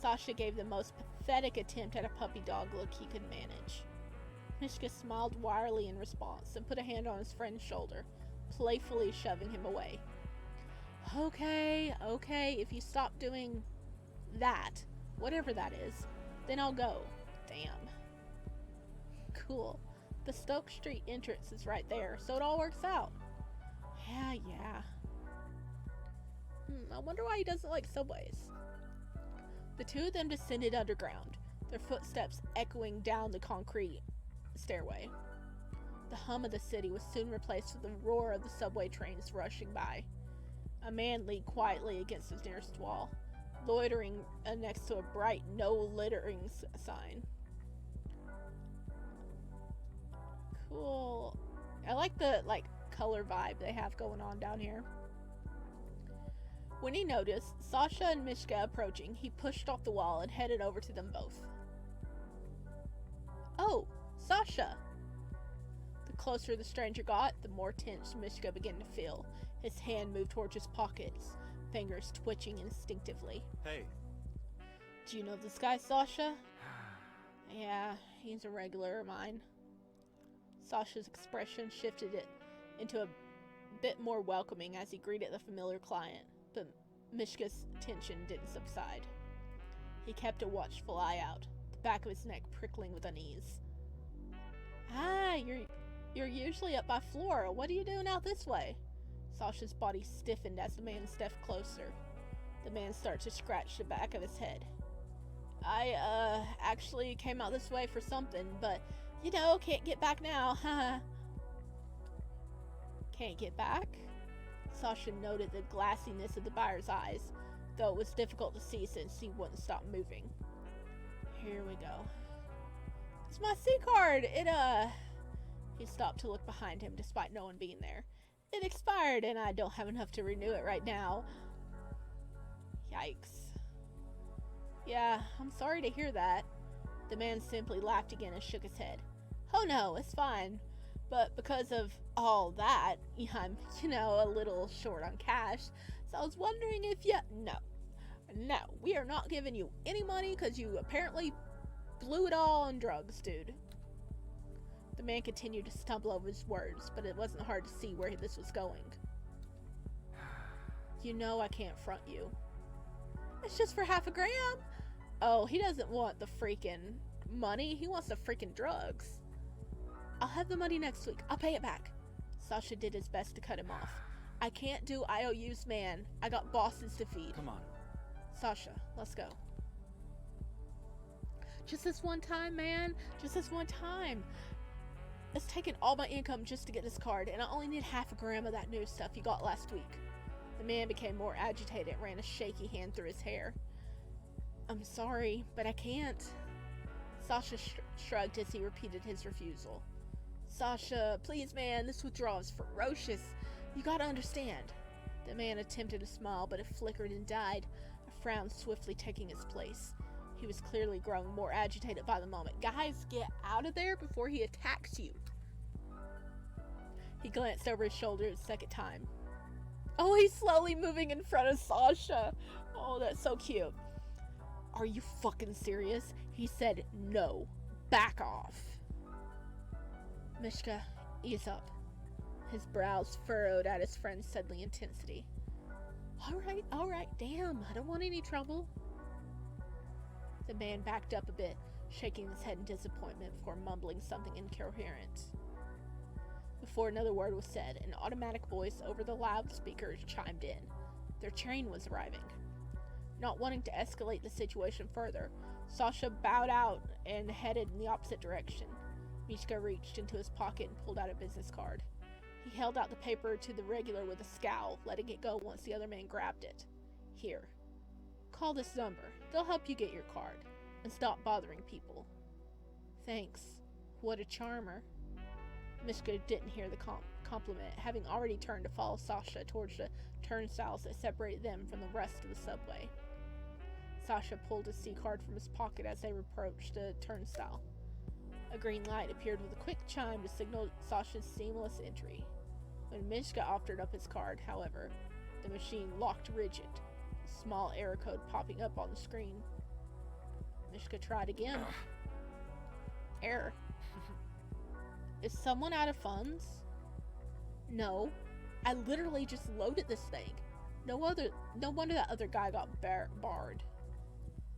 Sasha gave the most pathetic attempt at a puppy dog look he could manage. Mishka smiled wryly in response and put a hand on his friend's shoulder, playfully shoving him away. Okay, if you stop doing that, whatever that is, then I'll go. Damn. Cool. The Stoke Street entrance is right there, so it all works out. Yeah. I wonder why he doesn't like subways. The two of them descended underground, their footsteps echoing down the concrete stairway. The hum of the city was soon replaced with the roar of the subway trains rushing by. A man leaned quietly against the nearest wall, loitering next to a bright "No Littering" sign. Cool. I like the color vibe they have going on down here. When he noticed Sasha and Mishka approaching, he pushed off the wall and headed over to them both. Oh, Sasha! The closer the stranger got, the more tense Mishka began to feel. His hand moved towards his pockets, fingers twitching instinctively. Hey. Do you know this guy, Sasha? Yeah, he's a regular of mine. Sasha's expression shifted it into a bit more welcoming as he greeted the familiar client, but Mishka's tension didn't subside. He kept a watchful eye out, the back of his neck prickling with unease. Ah, you're usually up by Flora. What are you doing out this way? Sasha's body stiffened as the man stepped closer. The man started to scratch the back of his head. I, actually came out this way for something, but, can't get back now, haha. Can't get back? Sasha noted the glassiness of the buyer's eyes, though it was difficult to see since he wouldn't stop moving. Here we go. It's my C-card! He stopped to look behind him despite no one being there. It expired and I don't have enough to renew it right now. Yikes. Yeah, I'm sorry to hear that. The man simply laughed again and shook his head. Oh no, it's fine. But because of all that, I'm, a little short on cash. So I was wondering if you... No, we are not giving you any money because you apparently blew it all on drugs, dude. The man continued to stumble over his words, but it wasn't hard to see where this was going. I can't front you. It's just for $0.5 gram. Oh, he doesn't want the freaking money. He wants the freaking drugs. I'll have the money next week. I'll pay it back. Sasha did his best to cut him off. I can't do IOUs, man. I got bosses to feed. Come on. Sasha, let's go. Just this one time, man. Just this one time. It's taken all my income just to get this card, and I only need $0.5 gram of that new stuff you got last week. The man became more agitated and ran a shaky hand through his hair. I'm sorry, but I can't. Sasha shrugged as he repeated his refusal. Sasha, please, man, this withdrawal is ferocious. You gotta understand. The man attempted to smile, but it flickered and died, a frown swiftly taking its place. He was clearly growing more agitated by the moment. Guys, get out of there before he attacks you. He glanced over his shoulder a second time. Oh, he's slowly moving in front of Sasha. Oh, that's so cute. Are you fucking serious? He said no. Back off. Mishka, ease up. His brows furrowed at his friend's sudden intensity. All right, damn, I don't want any trouble. The man backed up a bit, shaking his head in disappointment before mumbling something incoherent. Before another word was said, an automatic voice over the loudspeakers chimed in. Their train was arriving. Not wanting to escalate the situation further, Sasha bowed out and headed in the opposite direction. Mishka reached into his pocket and pulled out a business card. He held out the paper to the regular with a scowl, letting it go once the other man grabbed it. Here. Call this number. They'll help you get your card. And stop bothering people. Thanks. What a charmer. Mishka didn't hear the compliment, having already turned to follow Sasha towards the turnstiles that separated them from the rest of the subway. Sasha pulled his C-card from his pocket as they approached the turnstile. A green light appeared with a quick chime to signal Sasha's seamless entry. When Mishka offered up his card, however, the machine locked rigid, a small error code popping up on the screen. Mishka tried again. Error. Is someone out of funds? No. I literally just loaded this thing. No wonder that other guy got barred.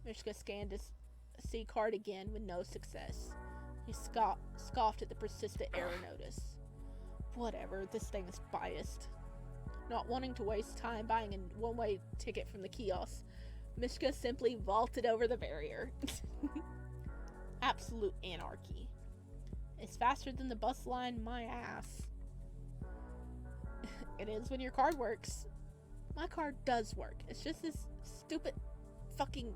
Mishka scanned his C-card again with no success. He scoffed at the persistent error notice. Whatever, this thing is biased. Not wanting to waste time buying a one-way ticket from the kiosk, Mishka simply vaulted over the barrier. Absolute anarchy. It's faster than the bus line, my ass. It is when your card works. My card does work. It's just this stupid fucking...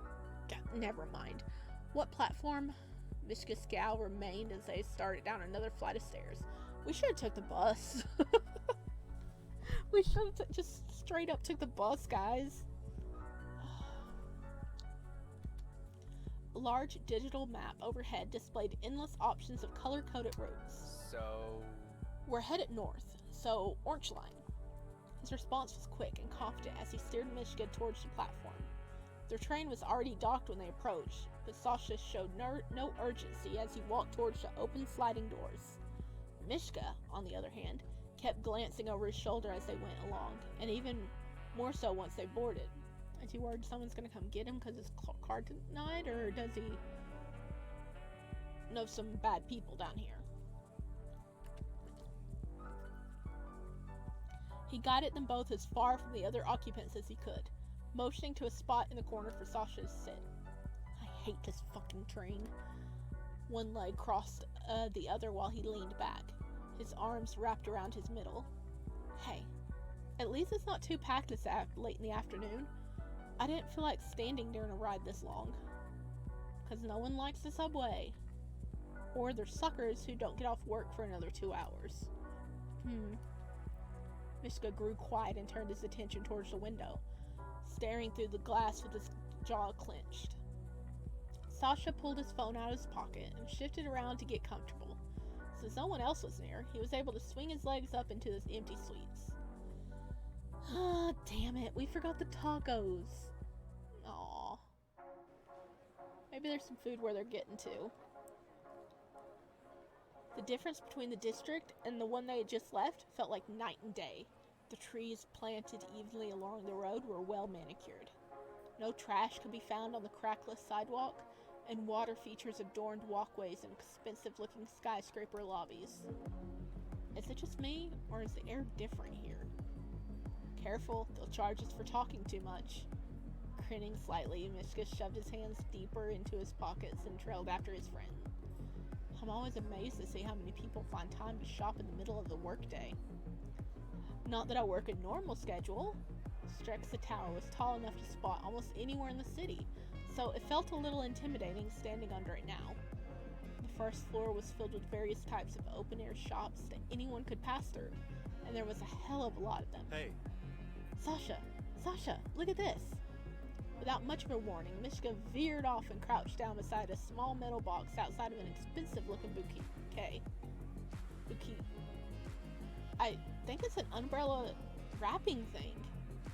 Never mind. What platform? Mishka's scowl remained as they started down another flight of stairs. We should have took the bus. We should have just straight up took the bus, guys. A large digital map overhead displayed endless options of color-coded routes. So... We're headed north, so orange line. His response was quick and confident as he steered Mishka towards the platform. Their train was already docked when they approached, but Sasha showed no urgency as he walked towards the open sliding doors. Mishka, on the other hand, kept glancing over his shoulder as they went along, and even more so once they boarded. Is he worried someone's going to come get him because his car denied, or does he know some bad people down here? He guided them both as far from the other occupants as he could, motioning to a spot in the corner for Sasha to sit. I hate this fucking train. One leg crossed the other while he leaned back, his arms wrapped around his middle. Hey, at least it's not too packed this late in the afternoon. I didn't feel like standing during a ride this long. Because no one likes the subway. Or they're suckers who don't get off work for another 2 hours. Miska grew quiet and turned his attention towards the window, staring through the glass with his jaw clenched. Sasha pulled his phone out of his pocket and shifted around to get comfortable. Since no one else was near, he was able to swing his legs up into his empty suites. Ah, damn it, we forgot the tacos. Aww. Maybe there's some food where they're getting to. The difference between the district and the one they had just left felt like night and day. The trees planted evenly along the road were well manicured. No trash could be found on the crackless sidewalk, and water features adorned walkways and expensive-looking skyscraper lobbies. Is it just me, or is the air different here? Careful, they'll charge us for talking too much. Grinning slightly, Mishka shoved his hands deeper into his pockets and trailed after his friend. I'm always amazed to see how many people find time to shop in the middle of the workday. Not that I work a normal schedule. Strexa Tower was tall enough to spot almost anywhere in the city, so it felt a little intimidating standing under it now. The first floor was filled with various types of open-air shops that anyone could pass through, and there was a hell of a lot of them. Hey. Sasha, look at this! Without much of a warning, Mishka veered off and crouched down beside a small metal box outside of an expensive-looking bouquet. I think it's an umbrella wrapping thing.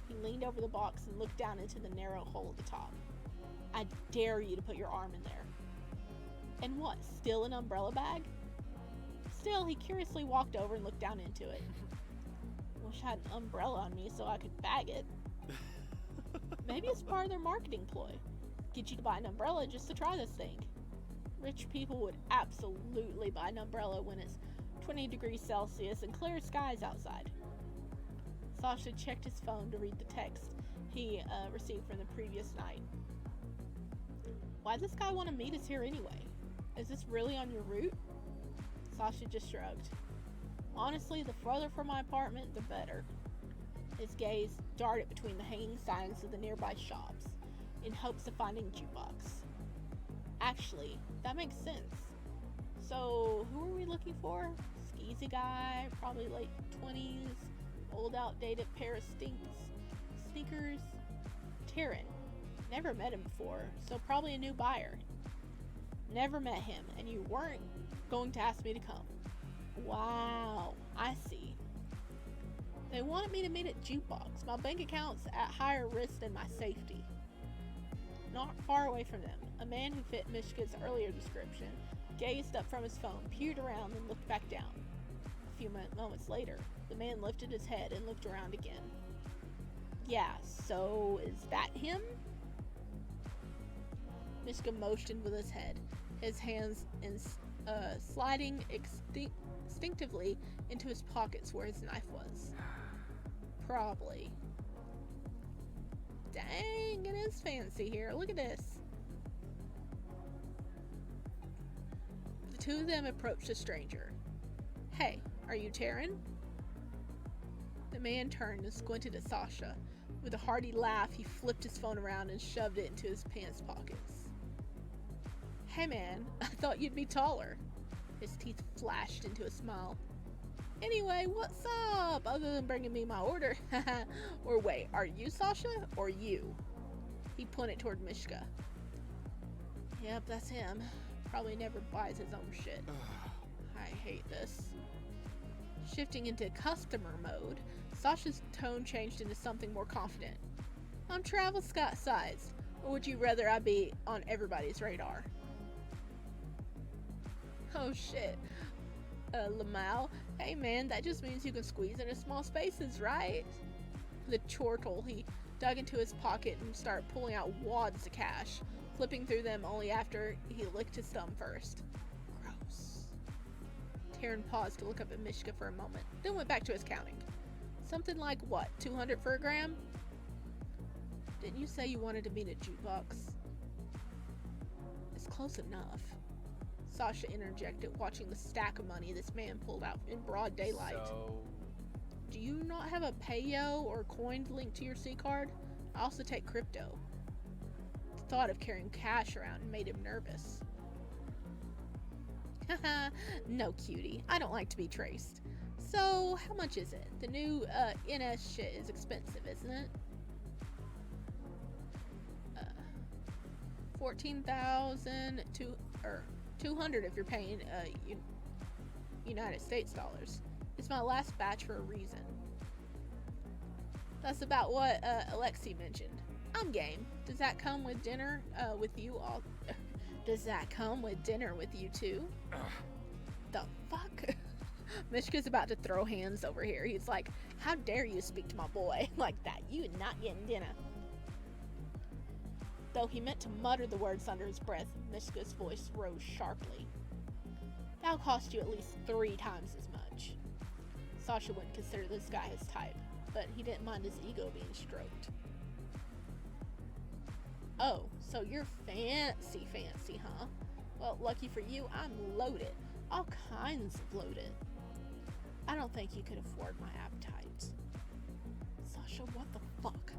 He leaned over the box and looked down into the narrow hole at the top. I dare you to put your arm in there. And what, still an umbrella bag? Still, he curiously walked over and looked down into it. Wish I had an umbrella on me so I could bag it. Maybe it's part of their marketing ploy. Get you to buy an umbrella just to try this thing. Rich people would absolutely buy an umbrella when it's 20 degrees Celsius and clear skies outside. Sasha checked his phone to read the text he received from the previous night. Why does this guy want to meet us here anyway? Is this really on your route? Sasha just shrugged. Honestly, the further from my apartment, the better. His gaze darted between the hanging signs of the nearby shops, in hopes of finding jukebox. Actually, that makes sense. So, who are we looking for? Skeezy guy, probably late 20s, old outdated pair of sneakers. Taryn. Never met him before, so probably a new buyer. Never met him, and you weren't going to ask me to come. Wow, I see. They wanted me to meet at jukebox. My bank account's at higher risk than my safety. Not far away from them, a man who fit Mishka's earlier description gazed up from his phone, peered around, and looked back down. A few moments later, the man lifted his head and looked around again. Yeah, so is that him? Mishka motioned with his head, his hands sliding instinctively into his pockets where his knife was. Probably. Dang, it is fancy here. Look at this. The two of them approached the stranger. Hey, are you Taryn? The man turned and squinted at Sasha. With a hearty laugh, he flipped his phone around and shoved it into his pants pockets. Hey man, I thought you'd be taller. His teeth flashed into a smile. Anyway, what's up? Other than bringing me my order. Or wait, are you Sasha or you? He pointed toward Mishka. Yep, that's him. Probably never buys his own shit. I hate this. Shifting into customer mode, Sasha's tone changed into something more confident. I'm travel sized, or would you rather I be on everybody's radar? Oh shit. Lamau, hey man, that just means you can squeeze into small spaces, right? The chortle, he dug into his pocket and started pulling out wads of cash, flipping through them only after he licked his thumb first. Gross. Taryn paused to look up at Mishka for a moment, then went back to his counting. Something like what, 200 for a gram? Didn't you say you wanted to meet a jukebox? It's close enough. Sasha interjected, watching the stack of money this man pulled out in broad daylight. So, Do you not have a payo or coin linked to your C-card? I also take crypto. The thought of carrying cash around made him nervous. Haha, no cutie. I don't like to be traced. So, how much is it? The new NS shit is expensive, isn't it? 14,000 to 200 if you're paying United States dollars. It's my last batch for a reason. That's about what Alexi mentioned. I'm game. Does that come with dinner with you all? Does that come with dinner with you too? The fuck? Mishka's about to throw hands over here. He's like, how dare you speak to my boy like that? You are not getting dinner. Though he meant to mutter the words under his breath, Miska's voice rose sharply. That'll cost you at least 3 times as much. Sasha wouldn't consider this guy his type, but he didn't mind his ego being stroked. Oh, so you're fancy, huh? Well, lucky for you, I'm loaded. All kinds of loaded. I don't think you could afford my appetite. Sasha, what the fuck?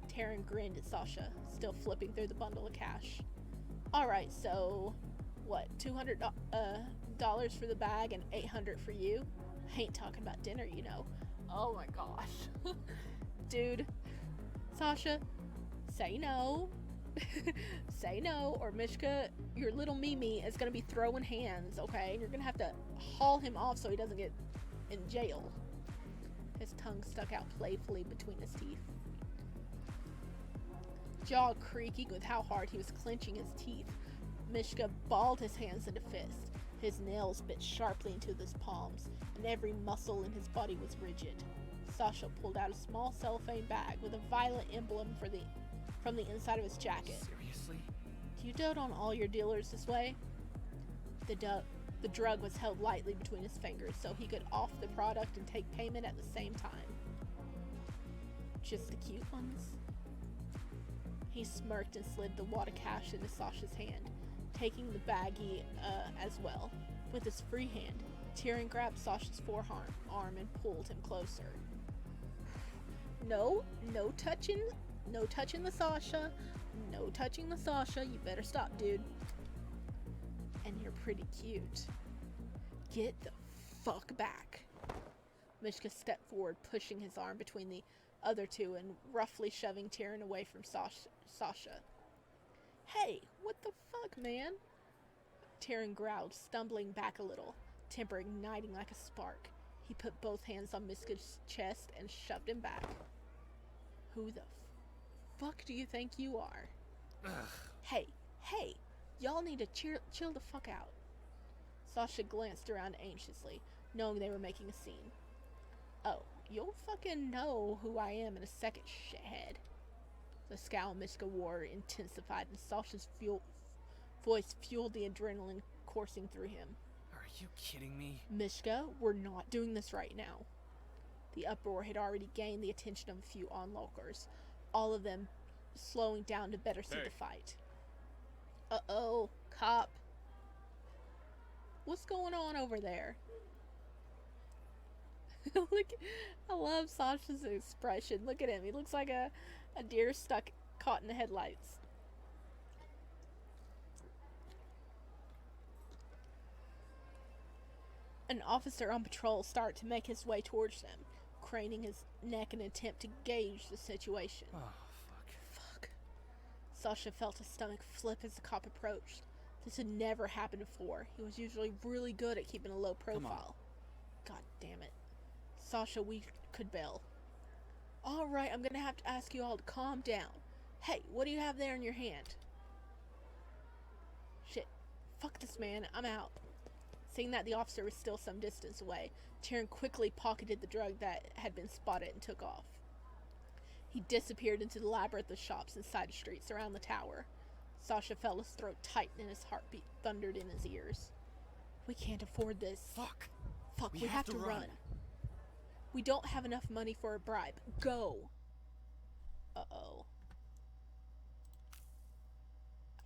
Taryn grinned at Sasha, still flipping through the bundle of cash. Alright, so, what, $200 for the bag and $800 for you? I ain't talking about dinner, you know. Oh my gosh. Dude, Sasha, say no. Say no, or Mishka, your little Mimi, is gonna be throwing hands, okay? And you're gonna have to haul him off so he doesn't get in jail. His tongue stuck out playfully between his teeth. Jaw creaking with how hard he was clenching his teeth, Mishka balled his hands into fists. His nails bit sharply into his palms, and every muscle in his body was rigid. Sasha pulled out a small cellophane bag with a violet emblem from the inside of his jacket. Seriously? Do you dote on all your dealers this way? The drug was held lightly between his fingers so he could off the product and take payment at the same time. Just the cute ones? He smirked and slid the wad of cash into Sasha's hand, taking the baggie as well. With his free hand, Tyrion grabbed Sasha's forearm and pulled him closer. No touching the Sasha. No touching the Sasha. You better stop, dude. And you're pretty cute. Get the fuck back. Mishka stepped forward, pushing his arm between the other two and roughly shoving Tyrion away from Sasha. Hey, what the fuck, man? Tyrion growled, stumbling back a little, temper igniting like a spark. He put both hands on Miska's chest and shoved him back. Who the fuck do you think you are? Ugh. Hey, y'all need to chill the fuck out. Sasha glanced around anxiously, knowing they were making a scene. Oh, you'll fucking know who I am in a second, shithead. The scowl Miska wore intensified, and Sasha's voice fueled the adrenaline coursing through him. Are you kidding me? Mishka, we're not doing this right now. The uproar had already gained the attention of a few onlookers, all of them slowing down to better see the fight. Uh-oh, cop. What's going on over there? Look, I love Sasha's expression. Look at him. He looks like a deer caught in the headlights. An officer on patrol started to make his way towards them, craning his neck in an attempt to gauge the situation. Oh, Fuck. Sasha felt his stomach flip as the cop approached. This had never happened before. He was usually really good at keeping a low profile. God damn it. Sasha, we could bail. Alright, I'm gonna have to ask you all to calm down. Hey, what do you have there in your hand? Shit. Fuck this man, I'm out. Seeing that the officer was still some distance away, Taryn quickly pocketed the drug that had been spotted and took off. He disappeared into the labyrinth of shops and side streets around the tower. Sasha felt his throat tighten and his heartbeat thundered in his ears. We can't afford this. fuck. Fuck, we have to run. We don't have enough money for a bribe. Go. Uh-oh.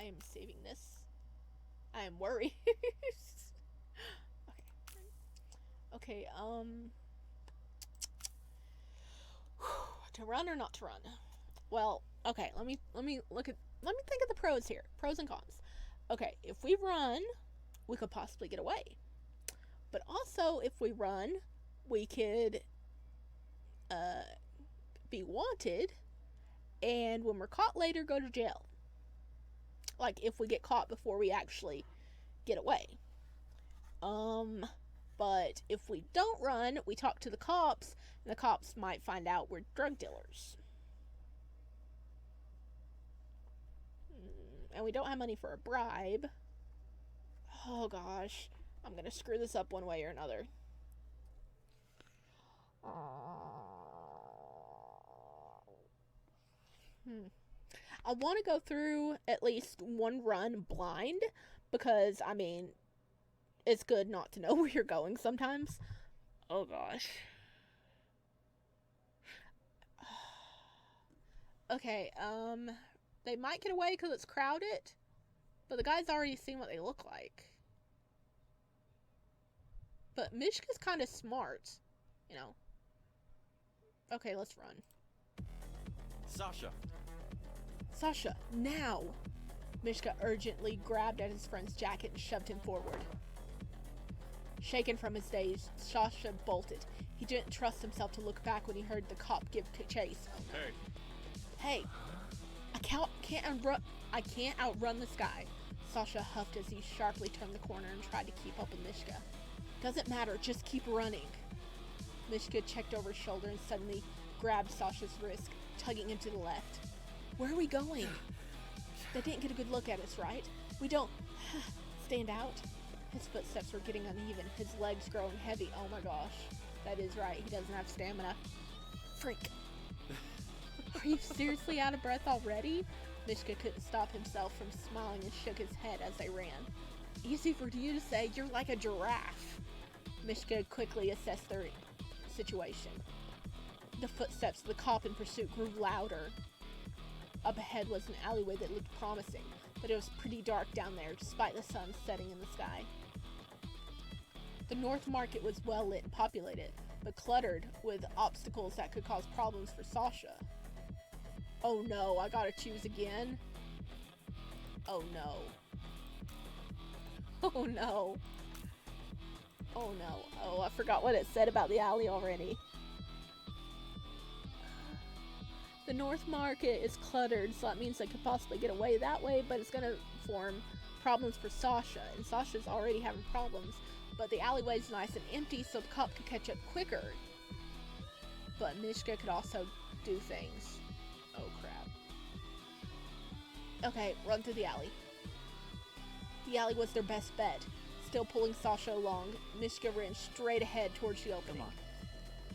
I am saving this. I am worried. Okay, to run or not to run? Well, okay, let me think of the pros here. Pros and cons. Okay, if we run, we could possibly get away. But also, if we run, we could be wanted, and when we're caught later, go to jail. Like, if we get caught before we actually get away. But if we don't run, we talk to the cops, and the cops might find out we're drug dealers. And we don't have money for a bribe. Oh gosh, I'm gonna screw this up one way or another. I want to go through at least one run blind, because, I mean, it's good not to know where you're going sometimes. Oh gosh. Okay, they might get away because it's crowded, but the guy's already seen what they look like. But Mishka's kind of smart, you know. Okay, let's run. Sasha, now! Mishka urgently grabbed at his friend's jacket and shoved him forward. Shaken from his daze, Sasha bolted. He didn't trust himself to look back when he heard the cop give chase. Oh, no. Hey! I can't outrun this guy. Sasha huffed as he sharply turned the corner and tried to keep up with Mishka. Doesn't matter, just keep running. Mishka checked over his shoulder and suddenly grabbed Sasha's wrist, tugging him to the left. Where are we going? They didn't get a good look at us, right? We don't stand out. His footsteps were getting uneven, his legs growing heavy. Oh my gosh. That is right, he doesn't have stamina. Freak. Are you seriously out of breath already? Mishka couldn't stop himself from smiling and shook his head as they ran. Easy for you to say, you're like a giraffe. Mishka quickly assessed their situation. The footsteps of the cop in pursuit grew louder. Up ahead was an alleyway that looked promising, but it was pretty dark down there, despite the sun setting in the sky. The North Market was well lit and populated, but cluttered with obstacles that could cause problems for Sasha. Oh no, I gotta choose again? Oh no. Oh no. Oh no. Oh, I forgot what it said about the alley already. The North Market is cluttered, so that means they could possibly get away that way, but it's gonna form problems for Sasha, and Sasha's already having problems, but the alleyway's nice and empty, so the cop could catch up quicker. But Mishka could also do things. Oh crap. Okay, run through the alley. The alley was their best bet. Still pulling Sasha along, Mishka ran straight ahead towards the opening. Come on.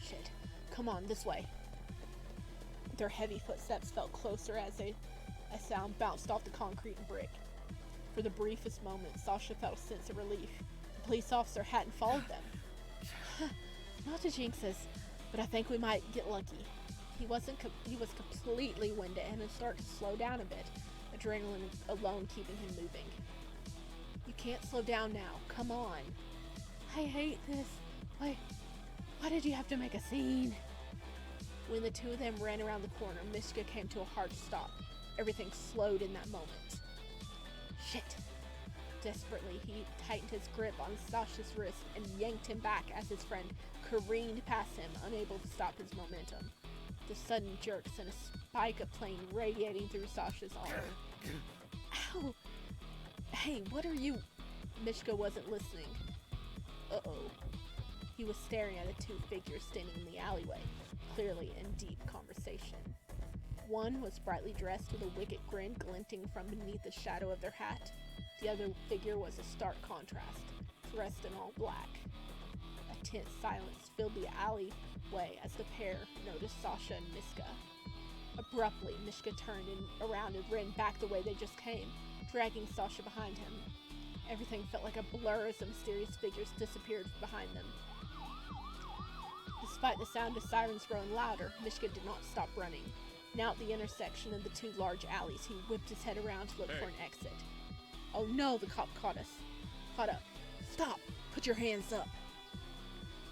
Shit. Come on, this way. Their heavy footsteps felt closer as a sound bounced off the concrete and brick. For the briefest moment, Sasha felt a sense of relief. The police officer hadn't followed them. Not to jinx us, but I think we might get lucky. He was completely winded and had started to slow down a bit, adrenaline alone keeping him moving. You can't slow down now. Come on. I hate this. Why did you have to make a scene? When the two of them ran around the corner, Miska came to a hard stop. Everything slowed in that moment. Shit. Desperately, he tightened his grip on Sasha's wrist and yanked him back as his friend careened past him, unable to stop his momentum. The sudden jerk sent a spike of pain radiating through Sasha's arm. Ow! Hey, what are you... Mishka wasn't listening. Uh-oh. He was staring at the two figures standing in the alleyway, clearly in deep conversation. One was brightly dressed with a wicked grin glinting from beneath the shadow of their hat. The other figure was a stark contrast, dressed in all black. A tense silence filled the alleyway as the pair noticed Sasha and Miska. Abruptly, Mishka turned around and ran back the way they just came, dragging Sasha behind him. Everything felt like a blur as the mysterious figures disappeared behind them. Despite the sound of sirens growing louder, Mishka did not stop running. Now at the intersection of the two large alleys, he whipped his head around to look for an exit. Oh no, the cop caught up. Stop! Put your hands up!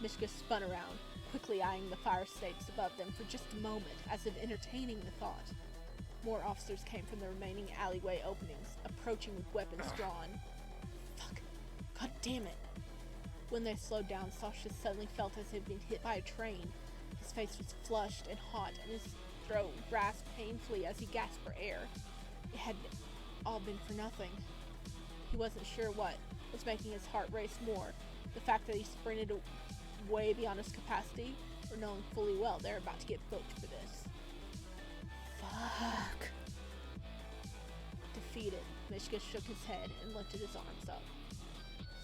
Mishka spun around, quickly eyeing the fire escapes above them for just a moment, as if entertaining the thought. More officers came from the remaining alleyway openings, approaching with weapons drawn. Fuck! God damn it! When they slowed down, Sasha suddenly felt as if he'd been hit by a train. His face was flushed and hot, and his throat rasped painfully as he gasped for air. It had all been for nothing. He wasn't sure what was making his heart race more. The fact that he sprinted way beyond his capacity, or knowing fully well they're about to get booked for this. Fuck. Defeated, Mishka shook his head and lifted his arms up.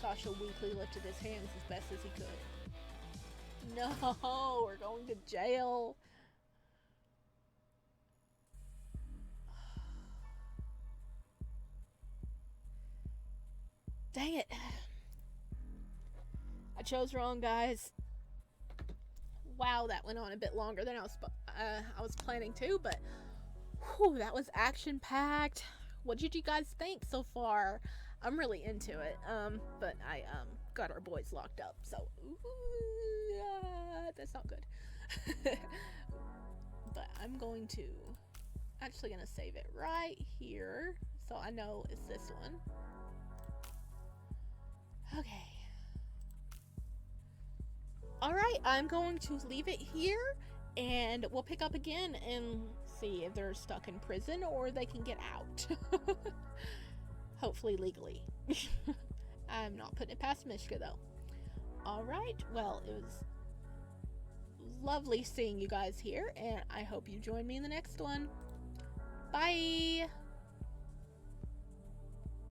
Sasha weakly lifted his hands as best as he could. No, we're going to jail. Dang it. I chose wrong, guys. Wow, that went on a bit longer than I was planning to, but whew, that was action-packed. What did you guys think so far? I'm really into it, but I got our boys locked up, so that's not good. But I'm actually gonna save it right here, so I know it's this one. Okay. Alright, I'm going to leave it here, and we'll pick up again and see if they're stuck in prison or they can get out. Hopefully legally. I'm not putting it past Mishka, though. Alright, well, it was lovely seeing you guys here, and I hope you join me in the next one. Bye!